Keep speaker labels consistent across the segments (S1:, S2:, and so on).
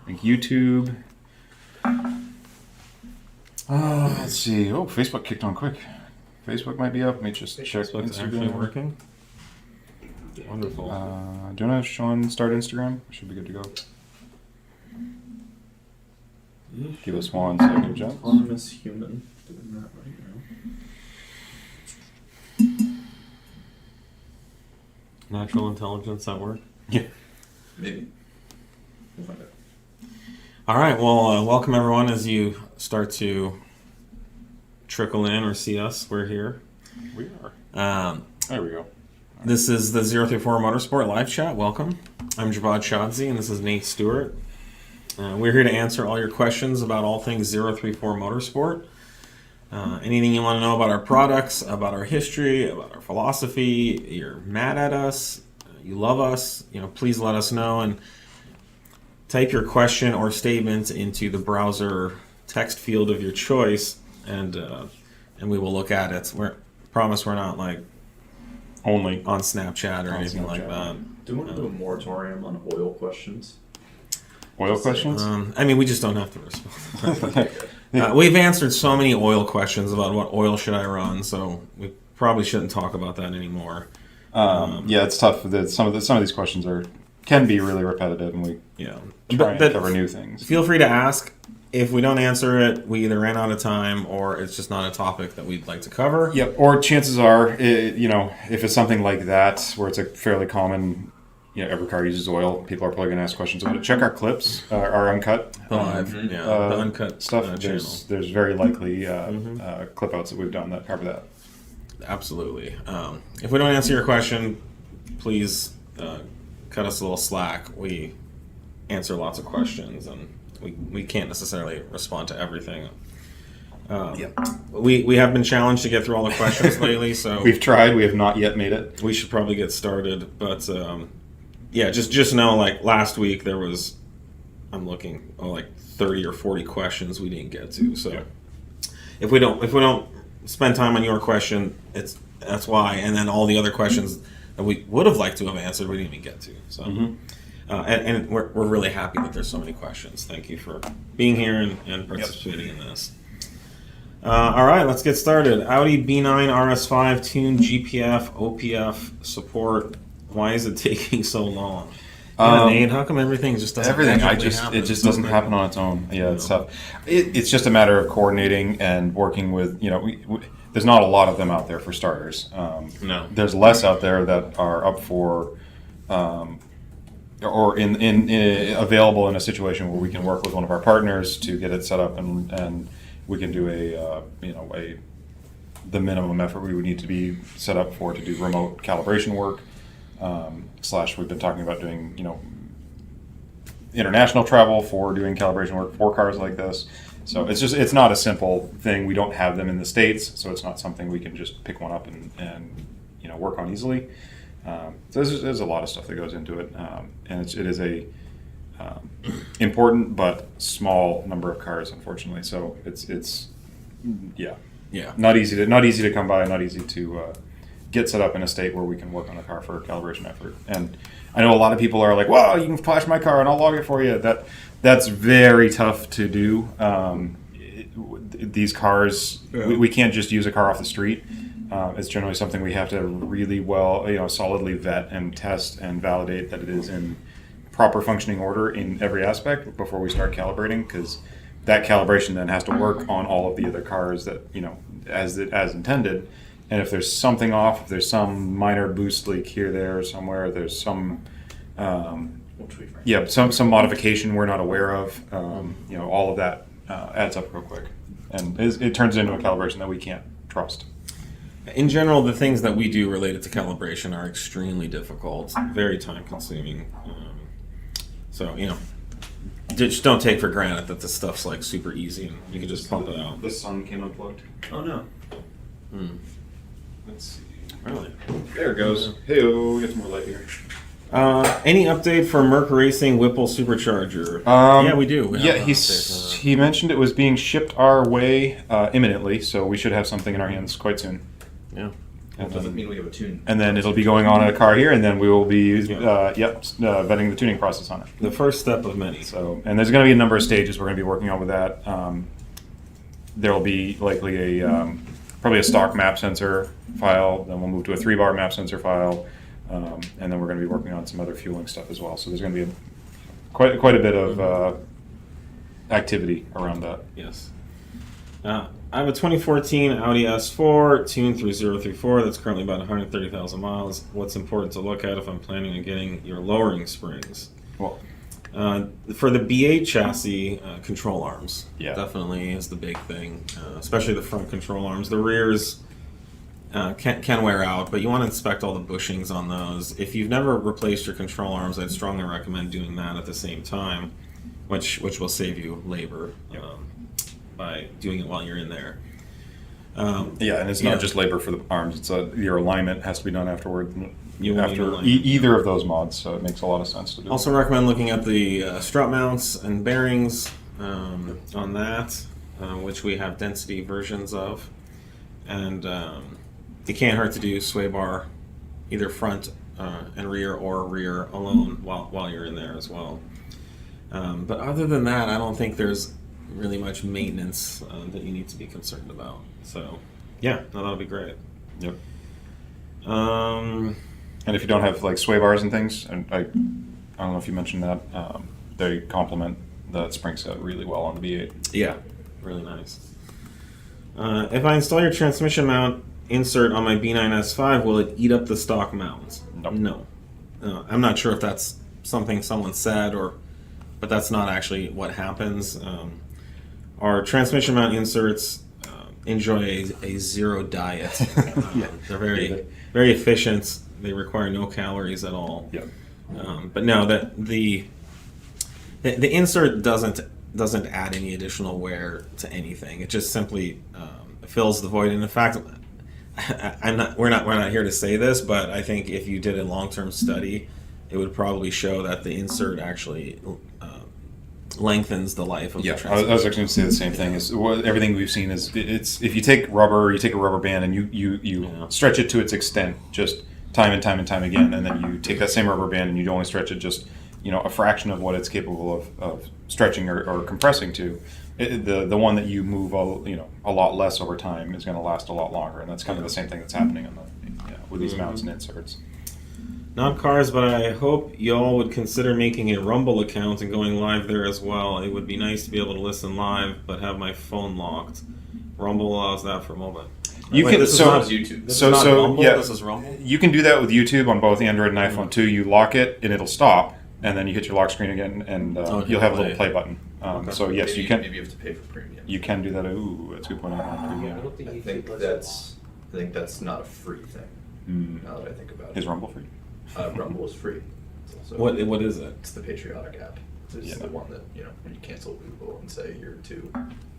S1: I think YouTube. Let's see. Oh, Facebook kicked on quick. Facebook might be up. Let me just check.
S2: Facebook's
S1: Instagram.
S2: actually working. Wonderful.
S1: Do you want to Sean start Instagram? Should be good to go. Give us 1 second, John.
S3: Autonomous human doing that right now.
S2: Natural intelligence at work.
S1: Yeah.
S3: Maybe. We'll find out.
S2: All right. Well, welcome everyone as you start to trickle in or see us. We're here.
S1: We are. There we go.
S2: This is the 034 Motorsport live chat. Welcome. I'm Javad Shadzi, and this is Nate Stewart. We're here to answer all your questions about all things 034 Motorsport. Anything you want to know about our products, about our history, about our philosophy, you're mad at us, you love us, please let us know and type your question or statement into the browser text field of your choice, and we will look at it. Promise we're not like
S1: Only
S2: on Snapchat or
S1: On
S2: anything
S1: Snapchat.
S2: like that.
S3: Do we want to do a moratorium on oil questions?
S1: oil questions.
S2: We just don't have to respond. We've answered so many oil questions about what oil should I run, so we probably shouldn't talk about that anymore.
S1: Yeah, it's tough. Some of these questions can be really repetitive, and we try and cover new things.
S2: Feel free to ask. If we don't answer it, we either ran out of time or it's just not a topic that we'd like to cover.
S1: Yep. Or chances are, if it's something like that where it's a fairly common, every car uses oil, people are probably going to ask questions about it. Check our clips, our uncut,
S2: The uncut
S1: stuff.
S2: channel.
S1: There's very likely clip outs that we've done that cover that.
S2: Absolutely. If we don't answer your question, please cut us a little slack. We answer lots of questions, and we can't necessarily respond to everything. We have been challenged to get through all the questions lately, so
S1: We've tried. We have not yet made it.
S2: we should probably get started. But just know, like last week there was, I'm looking, like 30 or 40 questions we didn't get to. So if we don't spend time on your question, that's why. And then all the other questions that we would have liked to have answered, we didn't even get to. So. And we're really happy that there's so many questions. Thank you for being here and participating in this. All right, let's get started. Audi B9 RS5 Tune GPF OPF support. Why is it taking so long? Nate, how come everything just doesn't happen?
S1: It just doesn't happen on its own. Yeah, it's tough. It's just a matter of coordinating and working with. There's not a lot of them out there for starters.
S2: No,
S1: there's less out there that are up for. Or available in a situation where we can work with one of our partners to get it set up, and we can do the minimum effort we would need to be set up for to do remote calibration work. / we've been talking about doing international travel for doing calibration work for cars like this. So it's not a simple thing. We don't have them in the States, so it's not something we can just pick one up and work on easily. So there's a lot of stuff that goes into it, and it is a important but small number of cars, unfortunately. So it's not easy to come by, not easy to get set up in a state where we can work on a car for a calibration effort. And I know a lot of people are like, "Well, you can flash my car and I'll log it for you." That's very tough to do. These cars, we can't just use a car off the street. It's generally something we have to really solidly vet and test and validate that it is in proper functioning order in every aspect before we start calibrating, because that calibration then has to work on all of the other cars that, as intended. And if there's something off, if there's some minor boost leak here, there, somewhere, there's some, some modification we're not aware of, all of that adds up real quick. And it turns into a calibration that we can't trust.
S2: In general, the things that we do related to calibration are extremely difficult, very time-consuming. Just don't take for granted that this stuff's like super easy and you can just pump it out.
S1: The sun came unplugged.
S3: Oh no.
S1: Let's see.
S2: Really?
S1: There it goes. Hey, we got some more light here.
S2: Any update for MercRacing Whipple Supercharger? Yeah, we do.
S1: He mentioned it was being shipped our way imminently, so we should have something in our hands quite soon.
S2: Yeah.
S1: And
S3: Does it
S1: then,
S3: mean we have a tune?
S1: and then it'll be going on in a car here, and then we will be vetting the tuning process on it.
S2: The first step of many.
S1: So, and there's going to be a number of stages we're going to be working on with that. There will be likely probably a stock map sensor file. Then we'll move to a 3-bar map sensor file, and then we're going to be working on some other fueling stuff as well. So there's going to be quite a bit of activity around that.
S2: Yes. I have a 2014 Audi S4 tuned through 034 that's currently about 130,000 miles. What's important to look at if I'm planning on getting your lowering springs?
S1: Well,
S2: for the B8 chassis, control arms
S1: definitely
S2: is the big thing, especially the front control arms. The rears can wear out, but you want to inspect all the bushings on those. If you've never replaced your control arms, I'd strongly recommend doing that at the same time, which will save you labor by doing it while you're in there.
S1: and it's not just labor for the arms. It's your alignment has to be done afterward.
S2: After
S1: Either of those mods, so it makes a lot of sense to do.
S2: Also recommend looking at the strut mounts and bearings on that, which we have density versions of. And it can't hurt to do sway bar, either front and rear or rear alone while you're in there as well. But other than that, I don't think there's really much maintenance that you need to be concerned about. So, that'll be great.
S1: Yep. And if you don't have like sway bars and things, and I don't know if you mentioned that, they complement the spring set really well on the B8.
S2: Yeah, really nice. If I install your transmission mount insert on my B9 S5, will it eat up the stock mount?
S1: Nope.
S2: No. I'm not sure if that's something someone said, but that's not actually what happens. Our transmission mount inserts enjoy a zero diet. They're very, very efficient. They require no calories at all.
S1: Yep.
S2: But no, that the insert doesn't add any additional wear to anything. It just simply fills the void. And in fact, we're not here to say this, but I think if you did a long-term study, it would probably show that the insert actually lengthens the life of the transmission.
S1: I was actually going to say the same thing. Is everything we've seen is it's if you take rubber, you take a rubber band and you stretch it to its extent, just time and time and time again, and then you take that same rubber band and you only stretch it just a fraction of what it's capable of stretching or compressing to. The one that you move a lot less over time is going to last a lot longer, and that's kind of the same thing that's happening with these mounts and inserts.
S2: Not cars, but I hope y'all would consider making a Rumble account and going live there as well. It would be nice to be able to listen live, but have my phone locked. Rumble allows that for mobile.
S3: This is not YouTube.
S2: This is not Rumble, this is Rumble?
S1: You can do that with YouTube on both Android and iPhone too. You lock it and it'll stop, and then you hit your lock screen again, and you'll have a little play button. So yes, you can.
S3: Maybe you have to pay for premium.
S1: You can do that. Ooh, that's a good point on premium.
S3: I think that's not a free thing. Now that I think about it,
S1: Is Rumble free?
S3: Rumble is free. It's also,
S2: What is it?
S3: It's the patriotic app. It's the one that when you cancel Google and say you're too.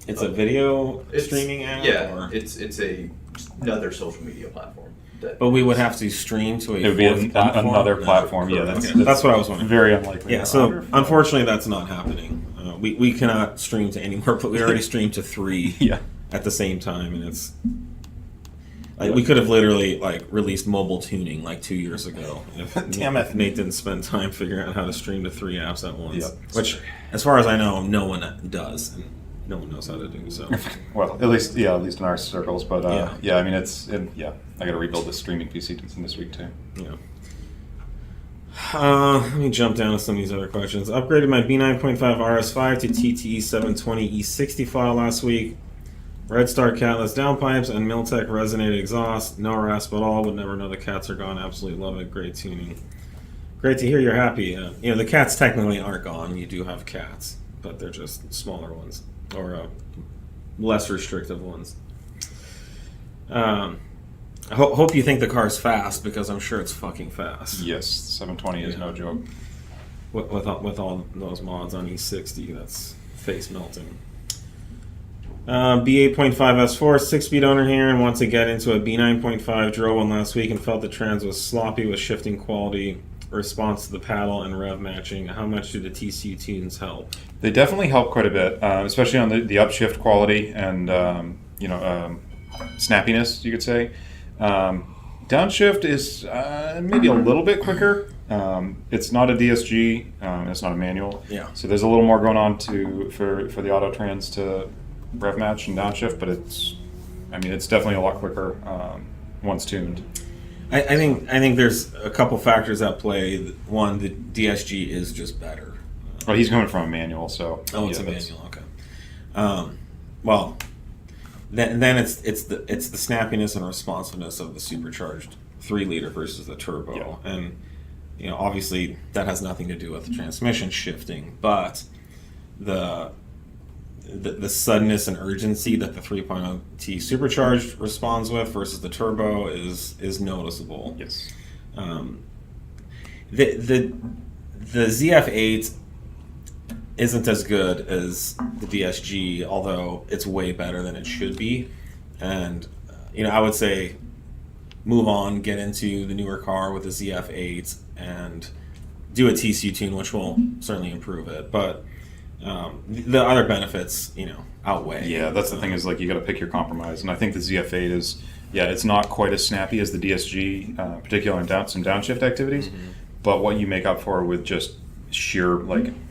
S2: It's a video streaming app.
S3: Yeah,
S2: or?
S3: it's another social media platform.
S2: But we would have to stream to
S1: It would be another platform. Yeah,
S2: that's what I was wondering.
S1: Very unlikely.
S2: Yeah, so unfortunately that's not happening. We cannot stream to any more, but we already streamed to 3 at the same time, and it's we could have literally released mobile tuning 2 years ago if Nate didn't spend time figuring out how to stream to 3 apps at once. Which, as far as I know, no one does, and no one knows how to do so.
S1: Well, at least in our circles, but I mean I got to rebuild this streaming PC this week too.
S2: Yeah. Let me jump down to some of these other questions. Upgraded my B9.5 RS5 to TTE720 E60 file last week. Redstar catless downpipes and Milltek resonated exhaust. No rasp at all. Would never know the cats are gone. Absolutely love it. Great tuning. Great to hear you're happy. The cats technically aren't gone. You do have cats, but they're just smaller ones or less restrictive ones. I hope you think the car's fast, because I'm sure it's fucking fast.
S1: Yes, 720 is no joke.
S2: With all those mods on E60, that's face melting. B8.5 S4, 6-speed owner here, and want to get into a B9.5. Drove one last week and felt the trans was sloppy with shifting quality, response to the paddle, and rev matching. How much do the TCU tunes help?
S1: They definitely help quite a bit, especially on the upshift quality and snappiness, you could say. Downshift is maybe a little bit quicker. It's not a DSG. It's not a manual.
S2: Yeah.
S1: So there's a little more going on for the auto trans to rev match and downshift, but it's definitely a lot quicker once tuned.
S2: I think there's a couple factors at play. One, the DSG is just better.
S1: Well, he's coming from a manual, so
S2: Oh, it's a manual. Okay. Well, then it's the snappiness and responsiveness of the supercharged 3-liter versus the turbo, and obviously that has nothing to do with the transmission shifting, but the suddenness and urgency that the 3.0 T supercharged responds with versus the turbo is noticeable.
S1: Yes.
S2: The ZF8 isn't as good as the DSG, although it's way better than it should be. And I would say move on, get into the newer car with the ZF8 and do a TCU tune, which will certainly improve it. But the other benefits, outweigh.
S1: Yeah, that's the thing is you got to pick your compromise, and I think the ZF8 is it's not quite as snappy as the DSG, particularly in some downshift activities, but what you make up for with just sheer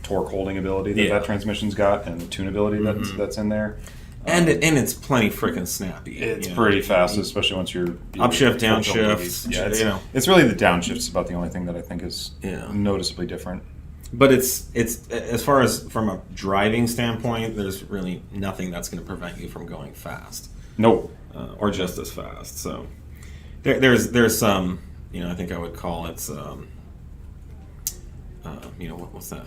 S1: torque holding ability that transmission's got and the tunability that's in there.
S2: And it's plenty freaking snappy.
S1: It's pretty fast, especially once you're
S2: upshift, downshift.
S1: Yeah, it's really the downshift's about the only thing that I think is noticeably different.
S2: But it's as far as from a driving standpoint, there's really nothing that's going to prevent you from going fast.
S1: Nope.
S2: Or just as fast. So there's some, I think I would call it, what's that?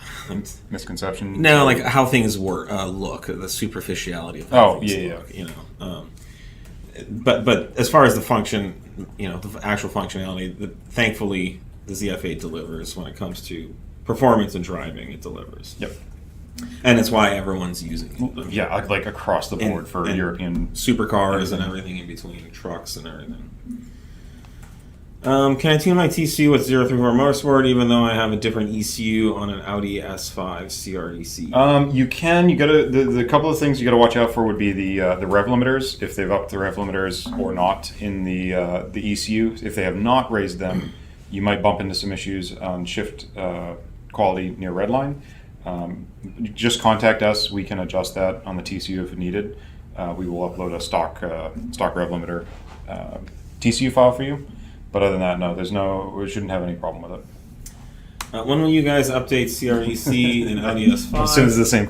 S1: Misconception?
S2: No, how things look, the superficiality of how things look. But as far as the function, the actual functionality, thankfully the ZF8 delivers when it comes to performance and driving. It delivers.
S1: Yep.
S2: And it's why everyone's using it.
S1: Yeah, across the board for European
S2: supercars and everything in between, trucks and everything. Can I tune my TCU with 034 Motorsport even though I have a different ECU on an Audi S5 CREC?
S1: You can. You got to the couple of things you got to watch out for would be the rev limiters, if they've upped the rev limiters or not in the ECU. If they have not raised them, you might bump into some issues on shift quality near redline. Just contact us. We can adjust that on the TCU if needed. We will upload a stock rev limiter TCU file for you. But other than that, we shouldn't have any problem with it.
S2: When will you guys update CREC and Audi S5?
S1: As soon as the same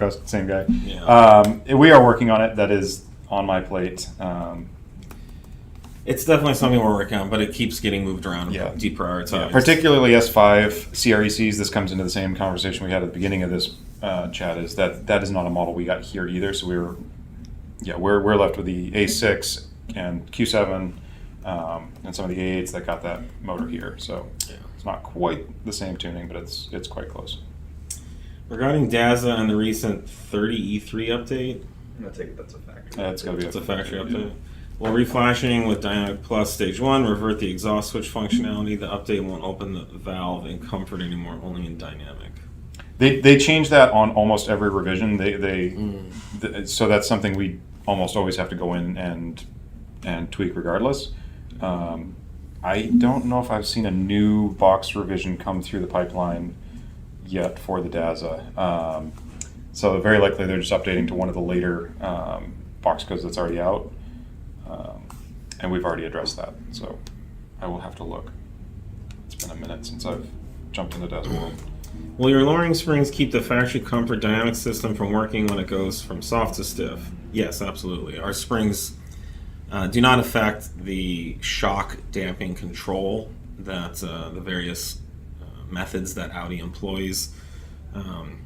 S1: guy.
S2: Yeah.
S1: We are working on it. That is on my plate.
S2: It's definitely something we're working on, but it keeps getting moved around and deprioritized.
S1: Yeah, particularly S5 CRECs. This comes into the same conversation we had at the beginning of this chat. Is that is not a model we got here either. So we're left with the A6 and Q7. And some of the A8s that got that motor here, so it's not quite the same tuning, but it's quite close.
S2: Regarding DAZA and the recent 30E3 update,
S3: I'm gonna take it that's a factory.
S1: That's got to be
S2: a factory update. Well, reflashing with Dynamic Plus Stage 1, revert the exhaust switch functionality. The update won't open the valve in Comfort anymore, only in Dynamic.
S1: They changed that on almost every revision. So that's something we almost always have to go in and tweak regardless. I don't know if I've seen a new box revision come through the pipeline yet for the DAZA. So very likely they're just updating to one of the later box codes that's already out. And we've already addressed that. So I will have to look. It's been a minute since I've jumped into DAZA world.
S2: Will your lowering springs keep the factory comfort dynamic system from working when it goes from soft to stiff? Yes, absolutely. Our springs do not affect the shock damping control that the various methods that Audi employs. When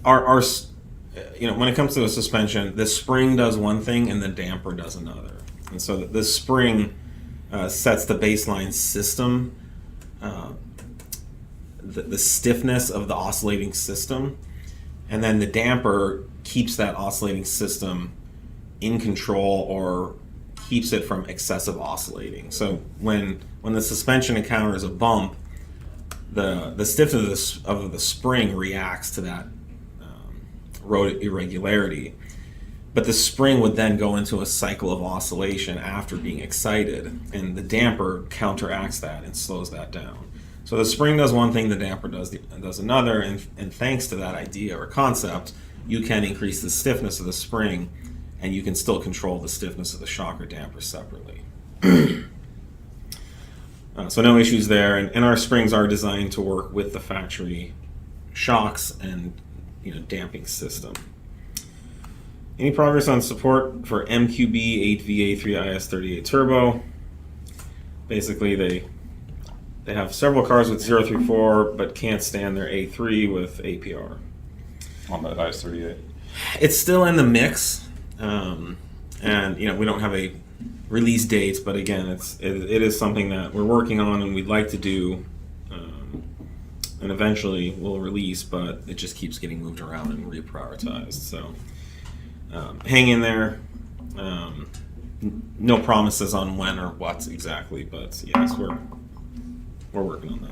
S2: it comes to a suspension, the spring does one thing and the damper does another. And so the spring sets the baseline system, the stiffness of the oscillating system, and then the damper keeps that oscillating system in control or keeps it from excessive oscillating. So when the suspension encounters a bump, the stiffness of the spring reacts to that road irregularity. but the spring would then go into a cycle of oscillation after being excited, and the damper counteracts that and slows that down. So the spring does one thing, the damper does another, and thanks to that idea or concept, you can increase the stiffness of the spring, and you can still control the stiffness of the shock or damper separately. So no issues there, and our springs are designed to work with the factory shocks and damping system. Any progress on support for MQB 8V83 IS38 turbo? Basically, they have several cars with 034, but can't stand their A3 with APR.
S1: On the IS38.
S2: It's still in the mix, and we don't have a release date, but again, it is something that we're working on and we'd like to do, and eventually we'll release, but it just keeps getting moved around and reprioritized. So hang in there. No promises on when or what exactly, but yes, we're working on that.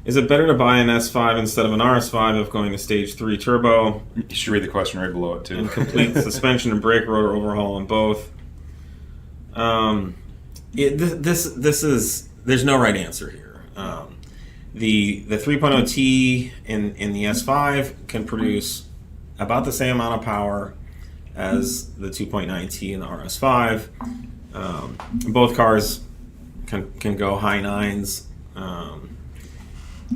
S2: Is it better to buy an S5 instead of an RS5 if going to Stage 3 turbo?
S1: You should read the question right below it too.
S2: And complete suspension and brake rotor overhaul on both. There's no right answer here. The 3.0T in the S5 can produce about the same amount of power as the 2.9T in the RS5. Both cars can go high nines.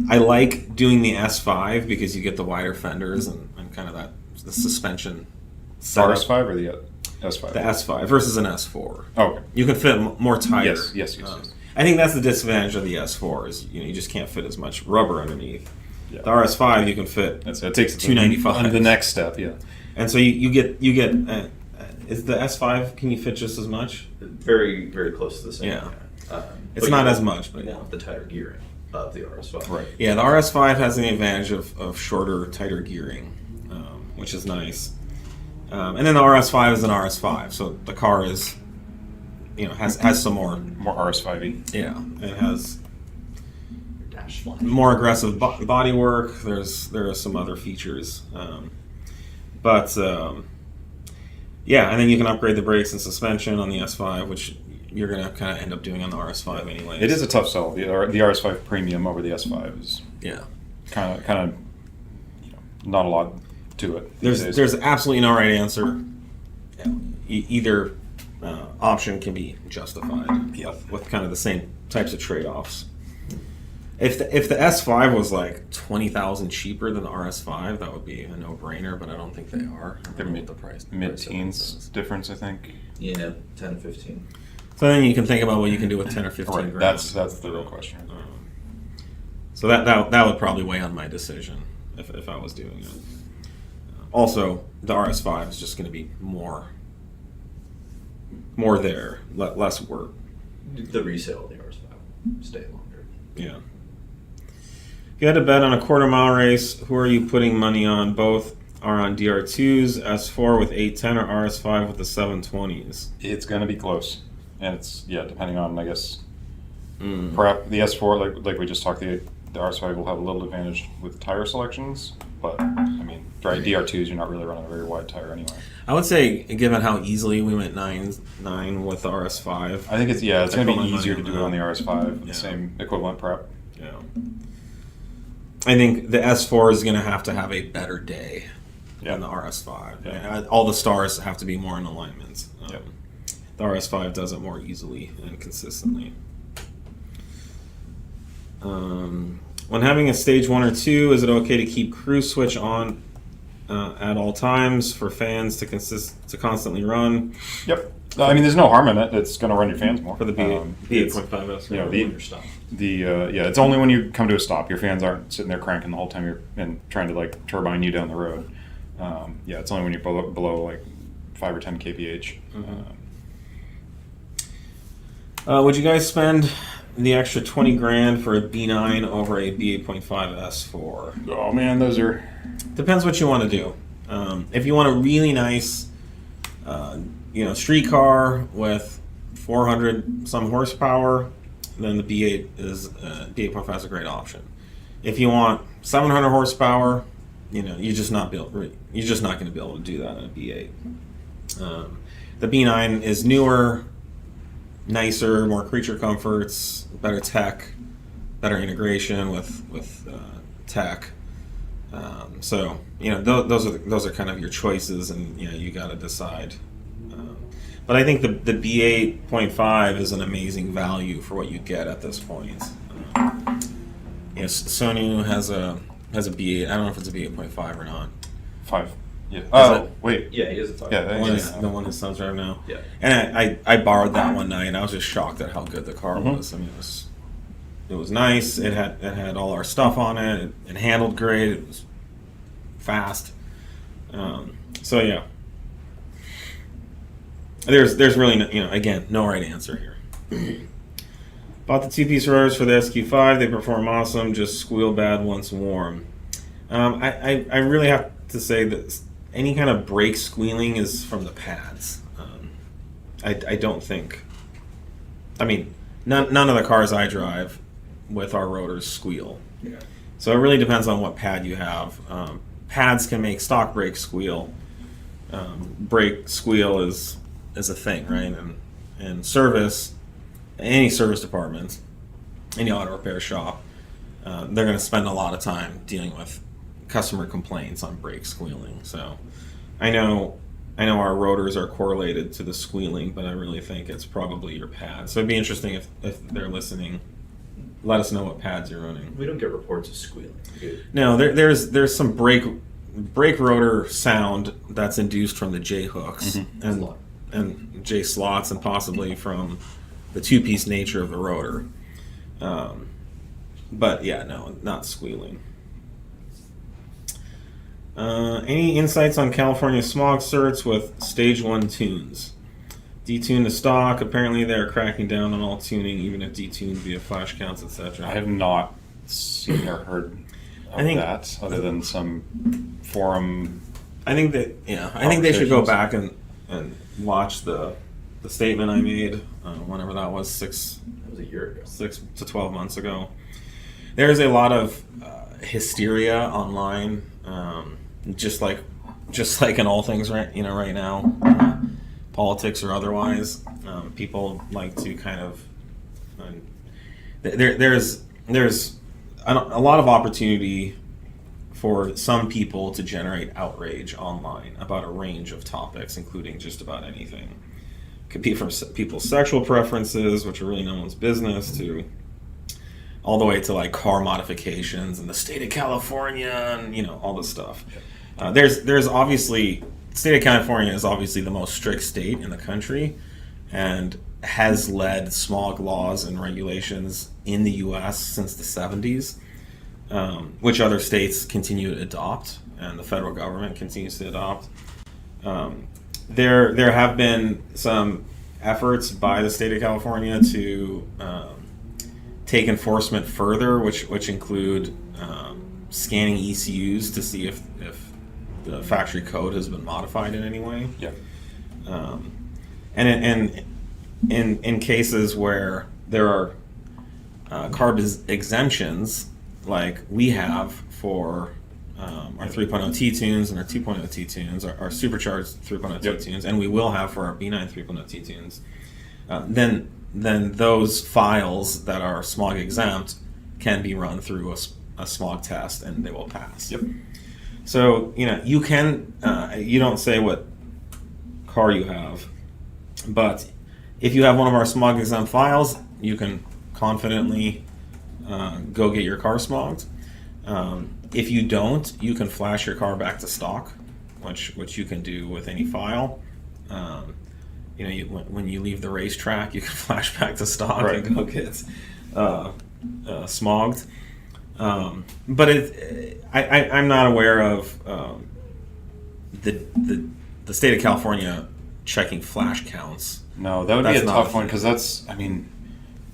S2: I like doing the S5 because you get the wider fenders and kind of the suspension setup.
S1: RS5 or the S5?
S2: The S5 versus an S4.
S1: Oh, okay.
S2: You can fit more tire.
S1: Yes.
S2: I think that's the disadvantage of the S4 is you just can't fit as much rubber underneath.
S1: Yeah.
S2: The RS5 you can fit.
S1: It takes
S2: 295.
S1: The next step, yeah.
S2: And so you get. Is the S5? Can you fit just as much?
S3: Very, very close to the same.
S2: Yeah.
S3: But
S2: It's
S3: you
S2: not
S3: don't
S2: as much, but
S3: want the tighter gearing of the RS5.
S1: Right.
S2: yeah, the RS5 has the advantage of shorter, tighter gearing, which is nice. And then the RS5 is an RS5, so the car is, has some more.
S1: More RS5y.
S2: Yeah, it has
S3: Dash flash.
S2: more aggressive body work. There are some other features, but and then you can upgrade the brakes and suspension on the S5, which you're gonna kind of end up doing on the RS5 anyway.
S1: It is a tough sell. The RS5 Premium over the S5 is kind of not a lot to it.
S2: There's absolutely no right answer. Either option can be justified with kind of the same types of trade-offs. If the S5 was like 20,000 cheaper than the RS5, that would be a no-brainer. But I don't think they are.
S1: They're mid-teens difference, I think.
S3: Yeah, 10, 15.
S2: So then you can think about what you can do with 10 or 15
S1: Right.
S2: grand.
S1: That's the real question.
S2: So that would probably weigh on my decision if I was doing it. Also, the RS5 is just going to be more there, less work.
S3: The resale of the RS5 stay longer.
S2: Yeah. If you had to bet on a quarter-mile race, who are you putting money on? Both are on DR2s, S4 with 810 or RS5 with the 720s.
S1: It's going to be close, and it's depending on perhaps the S4 like we just talked. The RS5 will have a little advantage with tire selections, but DR2s you're not really running a very wide tire anyway.
S2: I would say, given how easily we went 9 with the RS5,
S1: I think it's going to be easier to
S2: money
S1: do
S2: on
S1: it on the
S2: that.
S1: RS5 with
S2: Yeah.
S1: the same equivalent prep.
S2: yeah. I think the S4 is going to have a better day than the RS5.
S1: Yeah.
S2: All the stars have to be more in alignment.
S1: Yep.
S2: The RS5 does it more easily and consistently. When having a stage 1 or 2, is it okay to keep cruise switch on at all times for fans to constantly run?
S1: Yep. There's no harm in it. It's going to run your fans more.
S2: For the B8.5 S4.
S1: It's only when you come to a stop. Your fans aren't sitting there cranking the whole time you're trying to turbine you down the road. It's only when you're below like 5 or 10 kph.
S2: Would you guys spend the extra 20 grand for a B9 over a B8.5 S4?
S1: Oh man, those are.
S2: Depends what you want to do. If you want a really nice, street car with 400 some horsepower, then the B8.5 is a great option. If you want 700 horsepower you're just not going to be able to do that in a B8. The B9 is newer, nicer, more creature comforts, better tech, better integration with tech. So those are kind of your choices, and you got to decide. But I think the B8.5 is an amazing value for what you get at this point. Sony has a B8. I don't know if it's a B8.5 or not.
S1: 5. Yeah.
S2: Is
S1: Oh,
S2: it?
S1: wait.
S3: Yeah, he has a five.
S1: Yeah,
S2: The one his son's driving now.
S3: Yeah.
S2: And I borrowed that one night, and I was just shocked at how good the car was. I mean, it was nice. It had all our stuff on it. It handled great. It was fast. So yeah. There's really no right answer here. Bought the 2-piece rotors for the SQ5. They perform awesome. Just squeal bad once warm. I really have to say that any kind of brake squealing is from the pads. I don't think. I mean, none of the cars I drive with our rotors squeal.
S3: Yeah.
S2: So it really depends on what pad you have. Pads can make stock brake squeal. Brake squeal is a thing, right? And service, any service department, any auto repair shop, they're going to spend a lot of time dealing with customer complaints on brake squealing. So I know our rotors are correlated to the squealing, but I really think it's probably your pads. So it'd be interesting if they're listening. Let us know what pads you're running.
S3: We don't get reports of squealing.
S2: No, there's some brake rotor sound that's induced from the J hooks and J slots, and possibly from the 2-piece nature of the rotor. But yeah, no, not squealing. Any insights on California smog certs with Stage 1 tunes? Detune to stock. Apparently they're cracking down on all tuning, even if detuned via flash counts, etc.
S1: I have not seen or heard of that, other than some forum.
S2: I think they should go back and watch the statement I made whenever that was,
S3: That was a year ago.
S2: 6 to 12 months ago. There's a lot of hysteria online, just like in all things right now, politics or otherwise. People like to kind of there's a lot of opportunity for some people to generate outrage online about a range of topics, including just about anything. It could be from people's sexual preferences, which are really no one's business, to all the way to like car modifications and the state of California and all this stuff. There's obviously, the state of California is obviously the most strict state in the country and has led smog laws and regulations in the U.S. since the 70s, which other states continue to adopt, and the federal government continues to adopt. There have been some efforts by the state of California to take enforcement further, which include scanning ECUs to see if the factory code has been modified in any way.
S1: Yeah.
S2: And in cases where there are carb exemptions, like we have for our 3.0 T-tunes and our 2.0 T-tunes, our supercharged 3.0 T-tunes, and we will have for our B9 3.0 T-tunes, then those files that are smog exempt can be run through a smog test and they will pass.
S1: Yep.
S2: So, you can, you don't say what car you have, but if you have one of our smog exempt files, you can confidently go get your car smogged. If you don't, you can flash your car back to stock, which you can do with any file. When you leave the racetrack, you can flash back to stock and go get smogged. But I'm not aware of the state of California checking flash counts.
S1: No, that would be a tough one, because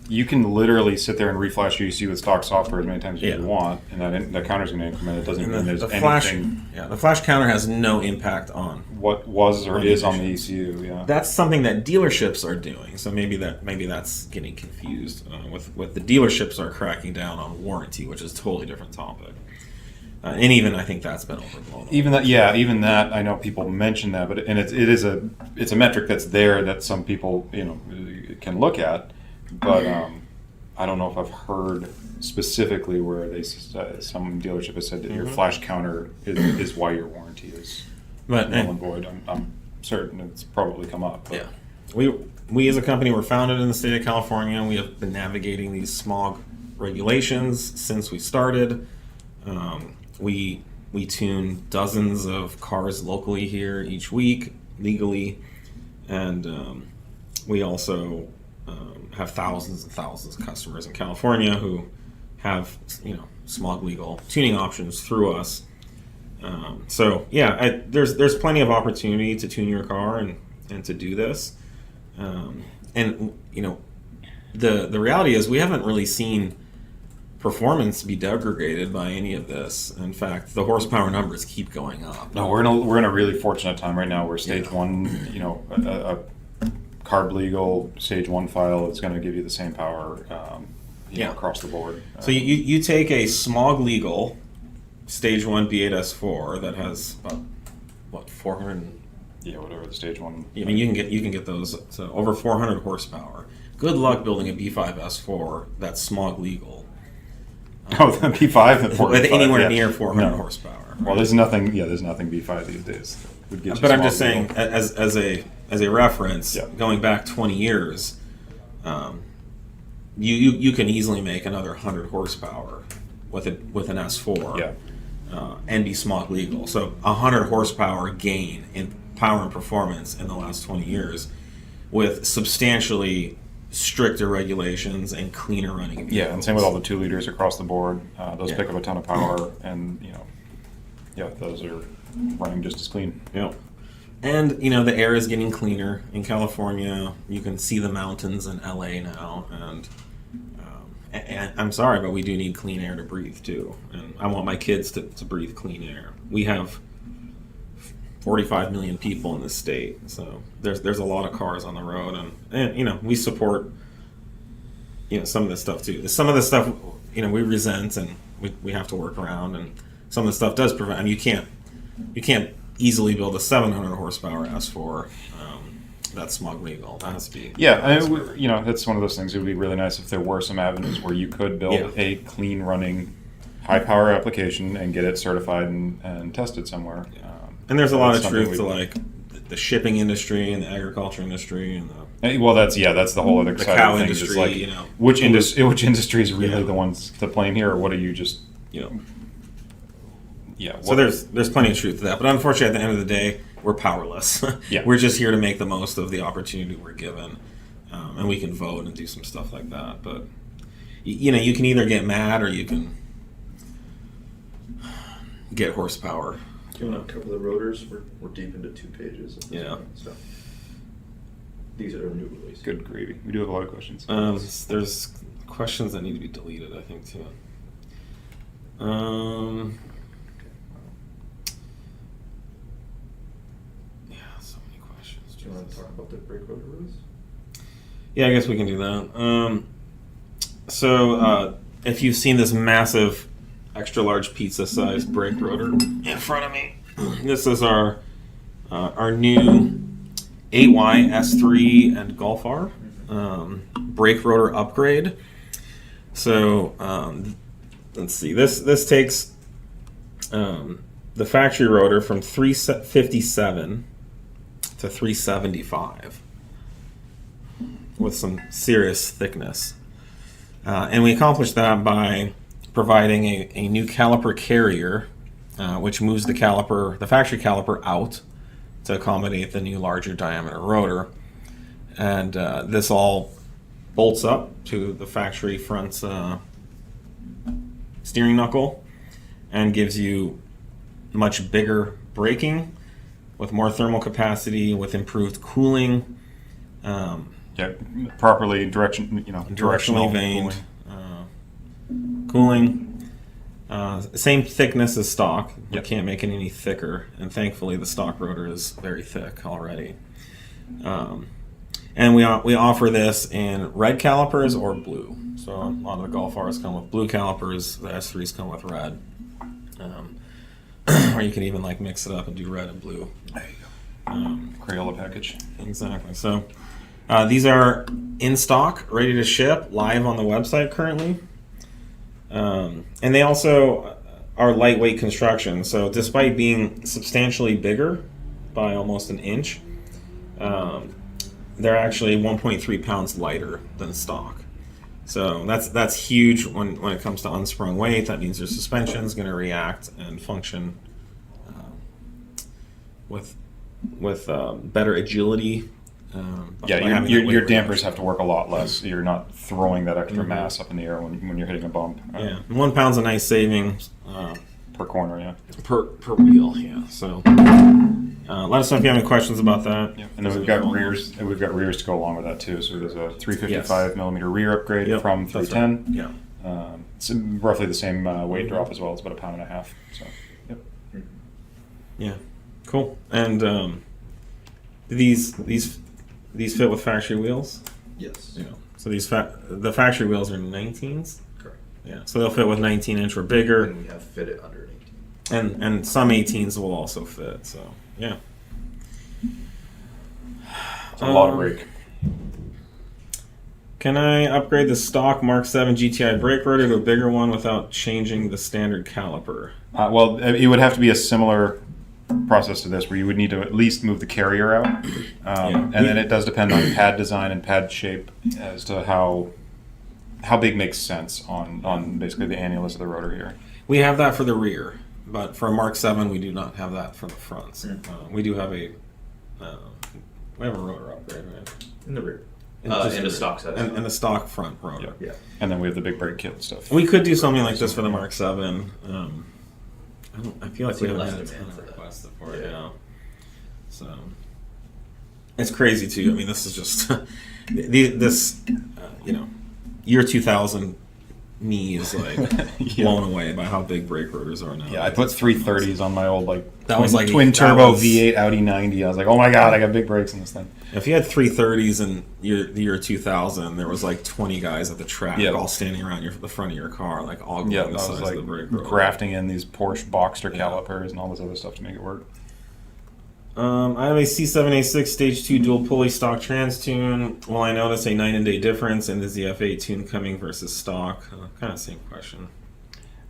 S1: you can literally sit there and reflash UC with stock software as many times as you want, and that counter's going to increment. It doesn't mean there's anything.
S2: The flash counter has no impact on
S1: what was or is on the ECU. Yeah,
S2: that's something that dealerships are doing. So maybe that's getting confused with the dealerships are cracking down on warranty, which is a totally different topic. And even I think that's been overblown.
S1: Even that I know people mention that, but it's a metric that's there that some people can look at, but I don't know if I've heard specifically where some dealership has said that your flash counter is why your warranty is null and void. I'm certain it's probably come up. But.
S2: Yeah, we as a company were founded in the state of California. We have been navigating these smog regulations since we started. We tune dozens of cars locally here each week legally, and we also have thousands and thousands of customers in California who have smog legal tuning options through us. So yeah, there's plenty of opportunity to tune your car and to do this, and the reality is we haven't really seen performance be degraded by any of this. In fact, the horsepower numbers keep going up.
S1: No, we're in a really fortunate time right now where stage one, a carb legal stage one file is going to give you the same power, across the board.
S2: So you take a smog legal stage one B8 S4 that has about 400.
S1: Whatever the stage one.
S2: I mean, you can get those to over 400 horsepower. Good luck building a B5 S4 that's smog legal.
S1: Oh, the B5
S2: with anywhere near 400 horsepower.
S1: Well, there's nothing B5 these days. Would get
S2: But I'm just saying, as a reference, going back 20 years, you can easily make another 100 horsepower with an S4, and be smog legal. So 100 horsepower gain in power and performance in the last 20 years, with substantially stricter regulations and cleaner running vehicles.
S1: Yeah, and same with all the 2 liters across the board. Those pick up a ton of power, and those are running just as clean.
S2: Yeah, and the air is getting cleaner in California. You can see the mountains in LA now, and I'm sorry, but we do need clean air to breathe too. And I want my kids to breathe clean air. We have 45 million people in this state, so there's a lot of cars on the road, and we support some of this stuff too. Some of the stuff we resent and we have to work around, and some of the stuff does prevent. I mean, you can't easily build a 700 horsepower S4 that's smog legal. That has to be
S1: that's one of those things. It would be really nice if there were some avenues where you could build a clean running high power application and get it certified and tested somewhere.
S2: And there's a lot of truth to like the shipping industry and the agriculture industry and
S1: that's the whole other
S2: the
S1: side
S2: cow
S1: of things.
S2: industry.
S1: It's like, which industry is really the ones to blame here, or what are you just
S2: So there's plenty of truth to that, but unfortunately, at the end of the day, we're powerless. We're just here to make the most of the opportunity we're given, and we can vote and do some stuff like that. But you can either get mad or you can get horsepower.
S3: Do you want to cover the rotors? We're deep into 2 pages. At this point, so these are new releases.
S1: Good gravy. We do have a lot of questions.
S2: There's questions that need to be deleted, I think, too. So many questions.
S3: Do you want to talk about the brake rotor rules?
S2: Yeah, I guess we can do that. So if you've seen this massive extra large pizza sized brake rotor in front of me, this is our new 8Y S3 and Golf R brake rotor upgrade. So let's see, this takes the factory rotor from 357 to 375 with some serious thickness, and we accomplish that by providing a new caliper carrier, which moves the factory caliper out to accommodate the new larger diameter rotor. And this all bolts up to the factory front steering knuckle and gives you much bigger braking with more thermal capacity, with improved cooling.
S1: Properly directionally
S2: vaned cooling. Same thickness as stock. You can't make it any thicker, and thankfully the stock rotor is very thick already. And we offer this in red calipers or blue. So a lot of the Golf Rs come with blue calipers, the S3s come with red. Or you can even like mix it up and do red and blue.
S1: There you go. Crayola package.
S2: Exactly. So these are in stock, ready to ship, live on the website currently. And they also are lightweight construction. So despite being substantially bigger by almost an inch, they're actually 1.3 pounds lighter than stock. So that's huge when it comes to unsprung weight. That means your suspension is going to react and function with better agility.
S1: Your dampers have to work a lot less. You're not throwing that extra mass up in the air when you're hitting a bump.
S2: Yeah, 1 pound's a nice saving
S1: Per corner, yeah.
S2: per wheel. Yeah. So let us know if you have any questions about that.
S1: Yeah. And then we've got rears. And we've got rears to go along with that too. So there's a 355 millimeter rear upgrade from 310.
S2: Right. Yeah.
S1: It's roughly the same weight drop as well. It's about 1.5 pounds. So, yep.
S2: Yeah. Cool. And these fit with factory wheels.
S3: Yes.
S2: Yeah. So the factory wheels are 19s.
S3: Correct.
S2: Yeah. So they'll fit with 19-inch or bigger.
S3: And we have fitted under an 18.
S2: And some 18s will also fit. So yeah.
S1: It's a lot of brake.
S2: Can I upgrade the stock Mark 7 GTI brake rotor to a bigger one without changing the standard caliper?
S1: Well, it would have to be a similar process to this, where you would need to at least move the carrier out, and then it does depend on pad design and pad shape as to how big makes sense on basically the annulus of the rotor here.
S2: We have that for the rear, but for a Mark 7 we do not have that for the fronts. We do have a rotor upgrade, right?
S3: In the rear. In
S2: Just
S3: the stock size.
S2: and the stock front rotor.
S3: Yeah.
S1: And then we have the big brake kit and stuff.
S2: We could do something like this for the Mark 7. I feel like we haven't
S3: less
S2: had a
S3: demand
S2: ton
S3: for
S2: of
S3: that.
S2: requests for it.
S3: Yeah.
S2: Yeah. So it's crazy too. I mean, this is just this year 2000 me is like blown away by how big brake rotors are now.
S1: Yeah, I put 330s on my old
S2: That was like
S1: twin turbo
S2: that was-
S1: V8 Audi 90. I was like, oh my god, I got big brakes in this thing.
S2: If you had 330s in the year 2000, there was like 20 guys at the track, all standing around the front of your car, like all
S1: Yeah,
S2: going the
S1: I
S2: size
S1: was
S2: of the
S1: like
S2: brake rotor.
S1: grafting in these Porsche Boxster calipers and all this other stuff to make it work.
S2: I have a C7A6 Stage 2 dual pulley stock trans tune. Will I notice a night and day difference in the ZF8 tune coming versus stock? Kind of same question.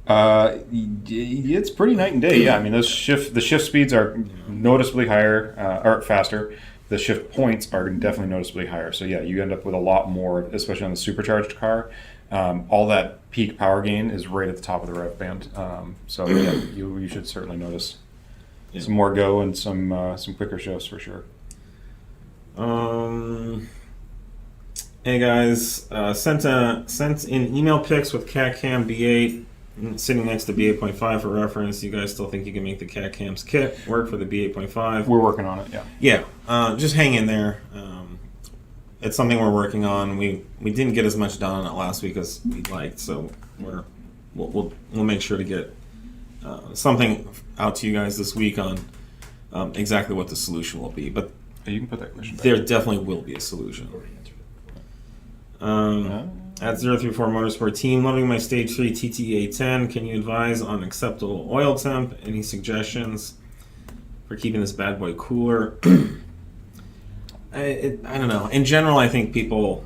S1: It's pretty night and day. Yeah, I mean the shift speeds are noticeably higher or faster. The shift points are definitely noticeably higher. So yeah, you end up with a lot more, especially on the supercharged car. All that peak power gain is right at the top of the rev band. So yeah, you should certainly notice some more go and some quicker shifts for sure.
S2: Hey guys, sent in email pics with cat cam B8 sitting next to B8.5 for reference. You guys still think you can make the cat cams kit work for the B8.5?
S1: We're working on it. Yeah.
S2: Yeah, just hang in there. It's something we're working on. We didn't get as much done on it last week as we'd liked, so we'll make sure to get something out to you guys this week on exactly what the solution will be. But
S1: You can put that question back.
S2: there definitely will be a solution. At 034 Motorsport team, loving my Stage 3 TTE810. Can you advise on acceptable oil temp? Any suggestions for keeping this bad boy cooler? I don't know. In general, I think people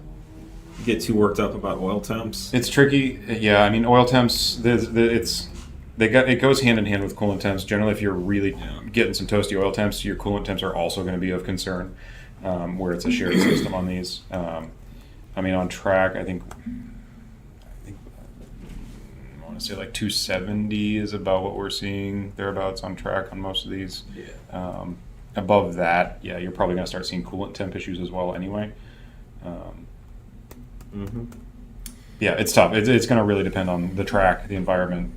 S2: get too worked up about oil temps.
S1: It's tricky. Yeah, I mean, oil temps. It goes hand in hand with coolant temps. Generally, if you're really getting some toasty oil temps, your coolant temps are also going to be of concern. Where it's a shared system on these. I mean, on track, I think I want to say like 270 is about what we're seeing thereabouts on track on most of these.
S3: Yeah.
S1: Above that, yeah, you're probably going to start seeing coolant temp issues as well anyway. Yeah, it's tough. It's going to really depend on the track, the environment,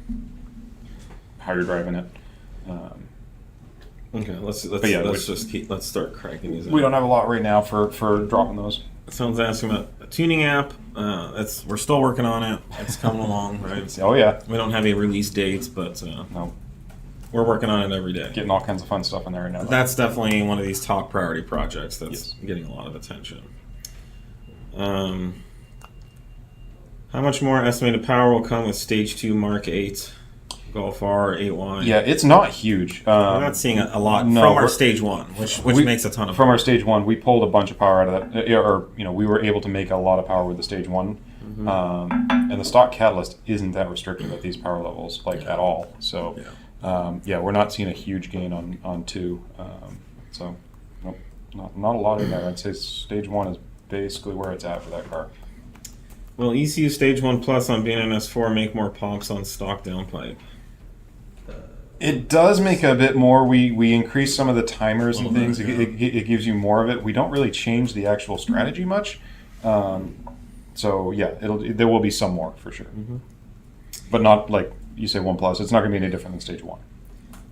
S1: how you're driving it.
S2: Okay, let's start cracking these.
S1: We don't have a lot right now for dropping those.
S2: Someone's asking about a tuning app. We're still working on it. It's coming along, right?
S1: Oh yeah.
S2: We don't have a release date, but
S1: No,
S2: we're working on it every day.
S1: getting all kinds of fun stuff in there right now.
S2: That's definitely one of these top priority projects that's getting a lot of attention. How much more estimated power will come with Stage 2 Mark 8? Golf R 8Y.
S1: Yeah, it's not huge.
S2: We're not seeing a lot
S1: no,
S2: from our
S1: we're-
S2: stage 1, which makes a ton of
S1: From our stage 1, we pulled a bunch of power out of that, or we were able to make a lot of power with the stage 1. And the stock catalyst isn't that restrictive at these power levels, at all. So, we're not seeing a huge gain on 2. So, nope, not a lot in there. I'd say stage 1 is basically where it's at for that car.
S2: Will ECU Stage 1 Plus on B9 S4 make more pops on stock downpipe?
S1: It does make a bit more. We increase some of the timers and things.
S2: bit, yeah.
S1: It gives you more of it. We don't really change the actual strategy much. So yeah, there will be some more for sure, but not like you say 1 Plus. It's not going to be any different than stage 1.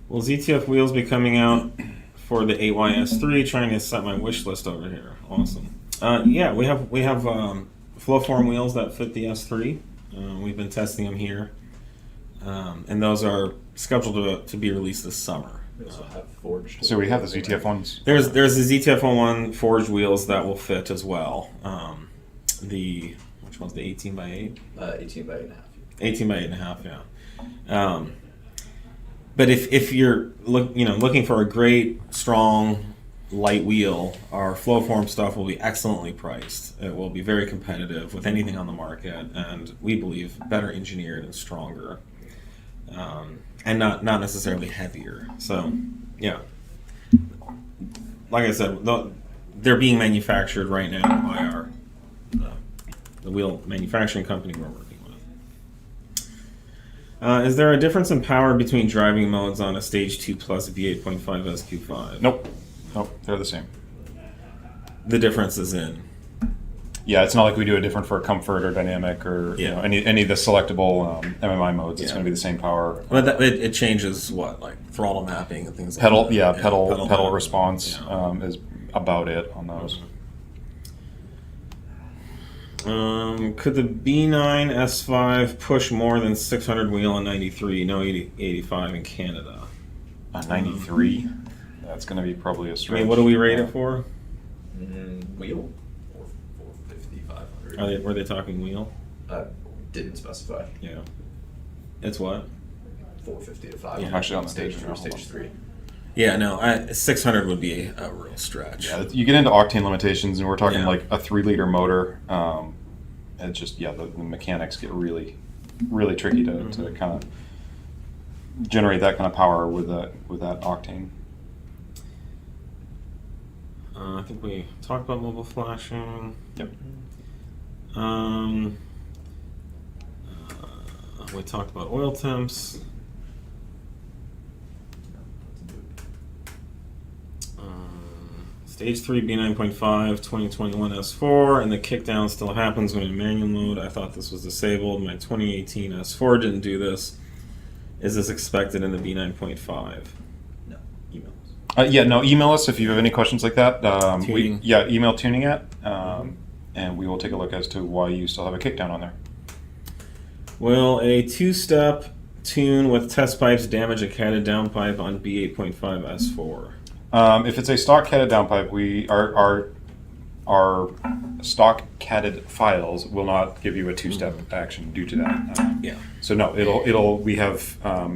S2: Will ZTF Wheels be coming out for the 8Y S3? Trying to set my wish list over here. Awesome. Yeah, we have flow form wheels that fit the S3. We've been testing them here, and those are scheduled to be released this summer.
S3: We also have forged.
S1: So we have the ZTF ones.
S2: There's the ZTF 1 forged wheels that will fit as well. Which one's the 18x8?
S3: 18 by 8.5.
S2: 18 by 8.5, yeah. But if you're looking for a great, strong, light wheel, our Flowform stuff will be excellently priced. It will be very competitive with anything on the market, and we believe better engineered and stronger, and not necessarily heavier. So, yeah. Like I said, they're being manufactured right now by the wheel manufacturing company we're working with. Is there a difference in power between driving modes on a Stage 2 Plus B8.5 SQ5?
S1: Nope, they're the same.
S2: The difference is in.
S1: Yeah, it's not like we do a different for comfort or dynamic or any of the selectable MMI modes. It's going to be the same power.
S2: But it changes like throttle mapping and things
S1: Pedal,
S2: like that.
S1: pedal response is about it on those.
S2: Could the B9 S5 push more than 600 wheel in 93? No, 85 in Canada.
S1: 93? That's going to be probably a stretch.
S2: I mean, what do we rate it for?
S3: Wheel? 450, 500.
S2: Were they talking wheel?
S3: Didn't specify.
S2: Yeah. It's what?
S3: 450 to 500.
S2: Yeah.
S1: Actually on the
S3: stage
S1: page
S3: 3,
S1: now,
S3: stage
S1: hold
S3: 3.
S2: Yeah, no, 600 would be a real stretch.
S1: Yeah, you get into octane limitations, and we're talking
S2: Yeah.
S1: like a 3-liter motor. It's just the mechanics get really, really tricky to kind of generate that kind of power with that octane.
S2: I think we talked about mobile flashing.
S1: Yep.
S2: We talked about oil temps. Stage 3 B9.5 2021 S4, and the kickdown still happens when in manual mode. I thought this was disabled. My 2018 S4 didn't do this. Is this expected in the B9.5?
S3: No. Emails.
S1: Email us if you have any questions like that.
S2: Tuning.
S1: Email tuning at, and we will take a look as to why you still have a kickdown on there.
S2: Will a 2-step tune with test pipes damage a catted downpipe on B8.5 S4?
S1: If it's a stock catted downpipe, our stock catted files will not give you a 2-step action due to that.
S2: Yeah.
S1: So no, we have a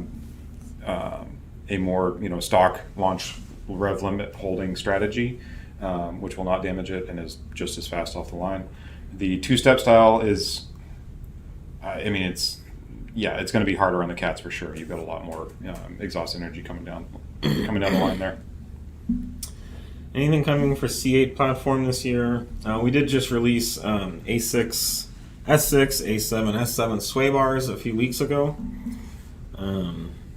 S1: more stock launch rev limit holding strategy, which will not damage it and is just as fast off the line. The 2-step style is, it's going to be harder on the cats for sure. You've got a lot more exhaust energy coming down the line there.
S2: Anything coming for C8 platform this year? We did just release A6, S6, A7, S7 sway bars a few weeks ago.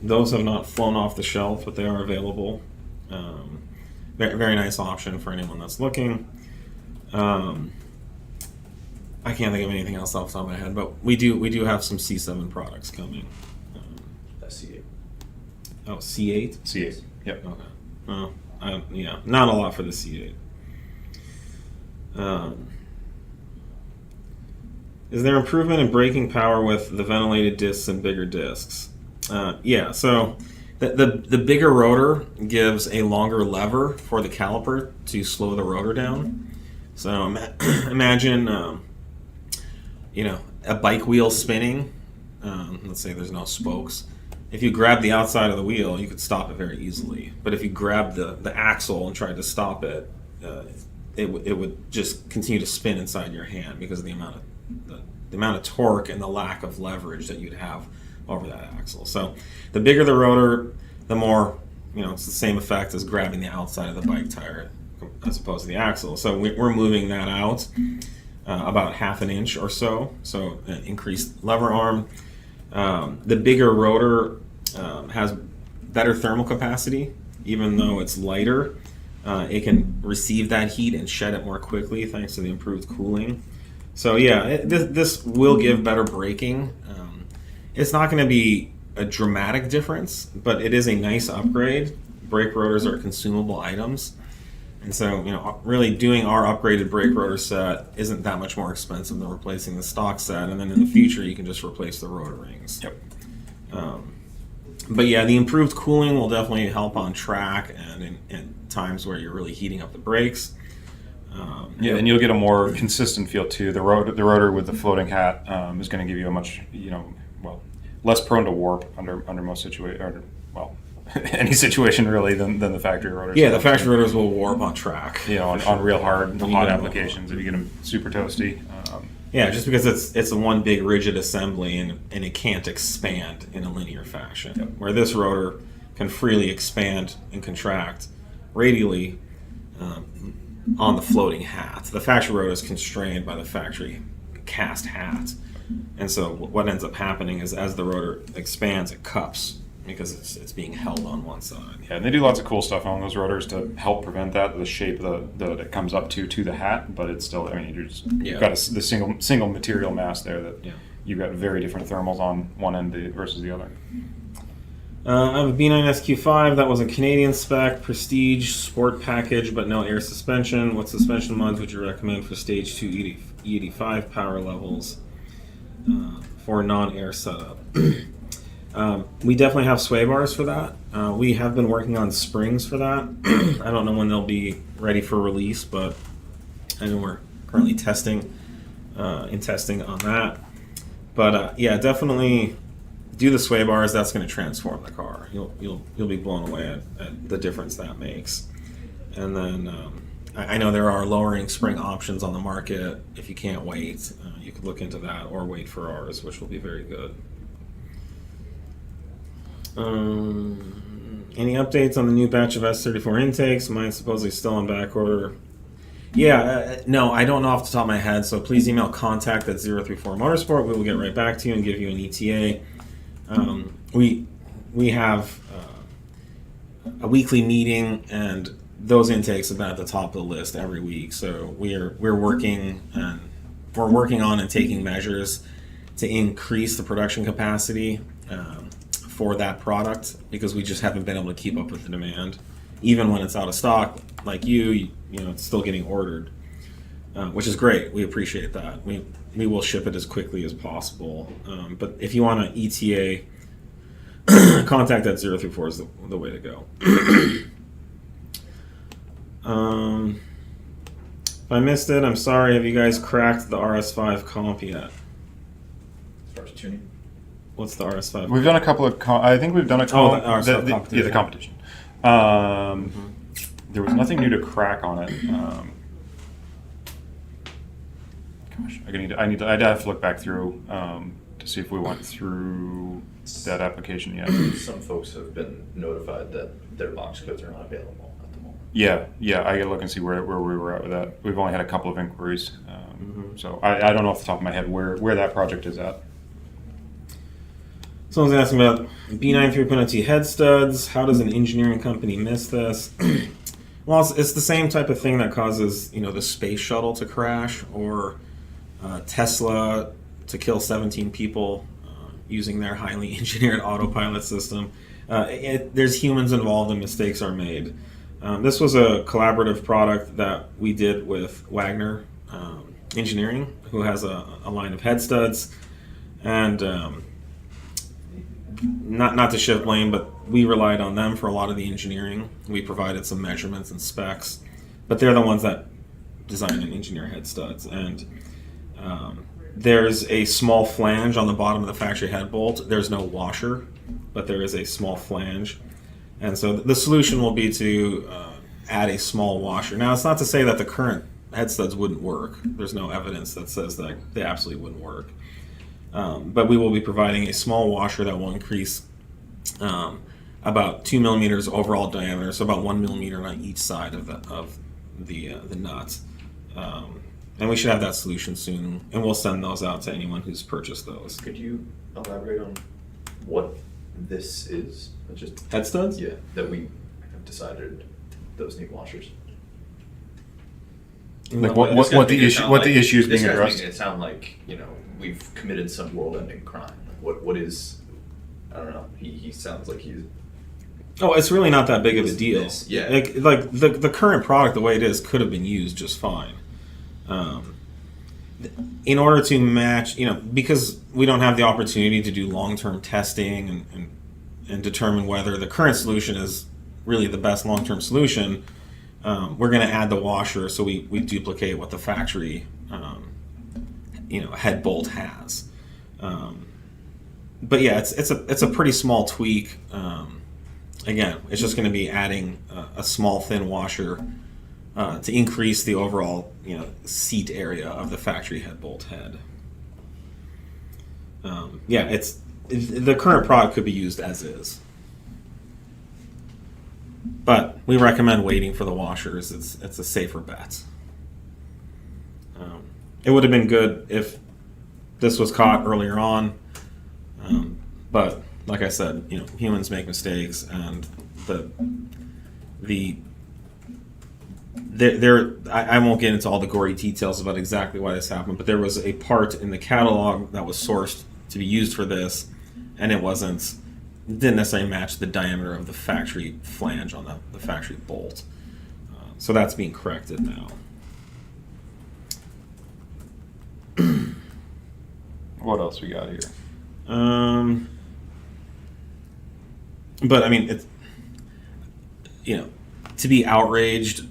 S2: Those have not flown off the shelf, but they are available. Very, very nice option for anyone that's looking. I can't think of anything else off the top of my head, but we do have some C7 products coming.
S3: C8.
S2: Oh, C8?
S1: C8. Yep.
S2: Okay. Well, not a lot for the C8. Is there improvement in braking power with the ventilated discs and bigger discs? Yeah, so the bigger rotor gives a longer lever for the caliper to slow the rotor down. So imagine, a bike wheel spinning. Let's say there's no spokes. if you grab the outside of the wheel, you could stop it very easily. But if you grab the axle and tried to stop it, it would just continue to spin inside your hand because of the amount of torque and the lack of leverage that you'd have over that axle. So the bigger the rotor, the more, it's the same effect as grabbing the outside of the bike tire as opposed to the axle. So we're moving that out about 1/2 inch or so. So an increased lever arm. The bigger rotor has better thermal capacity, even though it's lighter. It can receive that heat and shed it more quickly thanks to the improved cooling. So yeah, this will give better braking. It's not going to be a dramatic difference, but it is a nice upgrade. Brake rotors are consumable items. And so, really doing our upgraded brake rotor set isn't that much more expensive than replacing the stock set. And then in the future, you can just replace the rotor rings.
S1: Yep.
S2: But yeah, the improved cooling will definitely help on track and in times where you're really heating up the brakes.
S1: And you'll get a more consistent feel too. The rotor with the floating hat is going to give you a much, less prone to warp under most situations. Any situation really than the factory rotors.
S2: Yeah, the factory rotors will warp on track.
S1: On real hard, hot applications, if you get them super toasty.
S2: Yeah, just because it's a one big rigid assembly and it can't expand in a linear fashion.
S1: Yep.
S2: Where this rotor can freely expand and contract radially on the floating hat. The factory rotor is constrained by the factory cast hat. And so what ends up happening is as the rotor expands, it cups because it's being held on one side.
S1: Yeah, and they do lots of cool stuff on those rotors to help prevent that, the shape that it comes up to the hat, but it's still, you've got the single material mass there that you've got very different thermals on one end versus the other.
S2: I have a B9 SQ5. That was a Canadian spec, prestige, sport package, but no air suspension. What suspension mods would you recommend for Stage3 E85 power levels for non-air setup? We definitely have sway bars for that. We have been working on springs for that. I don't know when they'll be ready for release, but I know we're currently testing on that. But yeah, definitely do the sway bars. That's going to transform the car. You'll be blown away at the difference that makes. And then I know there are lowering spring options on the market. If you can't wait, you could look into that or wait for ours, which will be very good. Any updates on the new batch of S34 intakes? Mine's supposedly still on back order. Yeah, no, I don't know off the top of my head, so please email contact@034 Motorsport. We will get right back to you and give you an ETA. We have a weekly meeting, and those intakes have been at the top of the list every week. So we're working on and taking measures to increase the production capacity for that product, because we just haven't been able to keep up with the demand. Even when it's out of stock, like it's still getting ordered, which is great. We appreciate that. We will ship it as quickly as possible. But if you want an ETA, contact@034 is the way to go. If I missed it, I'm sorry. Have you guys cracked the RS5 Comp yet?
S3: As far as tuning?
S2: What's the RS5?
S1: We've done a couple of. I think we've done a.
S2: The RS5 competition.
S1: The competition. There was nothing new to crack on it. Gosh, I'd have to look back through to see if we went through that application yet.
S3: Some folks have been notified that their box codes are not available at the moment.
S1: Yeah, I gotta look and see where we were at with that. We've only had a couple of inquiries, so I don't know off the top of my head where that project is at.
S2: Someone's asking about B9 3.0T head studs. How does an engineering company miss this? Well, it's the same type of thing that causes the space shuttle to crash, or Tesla to kill 17 people using their highly engineered autopilot system. There's humans involved and mistakes are made. This was a collaborative product that we did with Wagner Engineering, who has a line of head studs, and not to shift blame, but we relied on them for a lot of the engineering. We provided some measurements and specs, but they're the ones that design and engineer head studs. And there's a small flange on the bottom of the factory head bolt. There's no washer but there is a small flange. And so the solution will be to add a small washer. Now, it's not to say that the current head studs wouldn't work. There's no evidence that says that they absolutely wouldn't work. But we will be providing a small washer that will increase about 2 millimeters overall diameter, so about 1 millimeter on each side of the nut. And we should have that solution soon, and we'll send those out to anyone who's purchased those.
S3: Could you elaborate on what this is? Just
S2: Head studs?
S3: Yeah, that we have decided those need washers.
S1: Like what the issue is being addressed?
S3: Making it sound like, you know, we've committed some world-ending crime. What is? I don't know. He sounds like he's.
S2: Oh, it's really not that big of a deal.
S3: Yeah.
S2: Like the current product, the way it is, could have been used just fine. In order to match, you know, because we don't have the opportunity to do long-term testing and determine whether the current solution is really the best long-term solution, we're going to add the washer so we duplicate what the factory, head bolt has. But yeah, it's a pretty small tweak. Again, it's just going to be adding a small thin washer to increase the overall, seat area of the factory head bolt head. The current product could be used as is, but we recommend waiting for the washers. It's a safer bet. It would have been good if this was caught earlier on, but like I said, humans make mistakes, and I won't get into all the gory details about exactly why this happened, but there was a part in the catalog that was sourced to be used for this, and it didn't necessarily match the diameter of the factory flange on the factory bolt. So that's being corrected now.
S1: What else we got here?
S2: But I mean, it's, to be outraged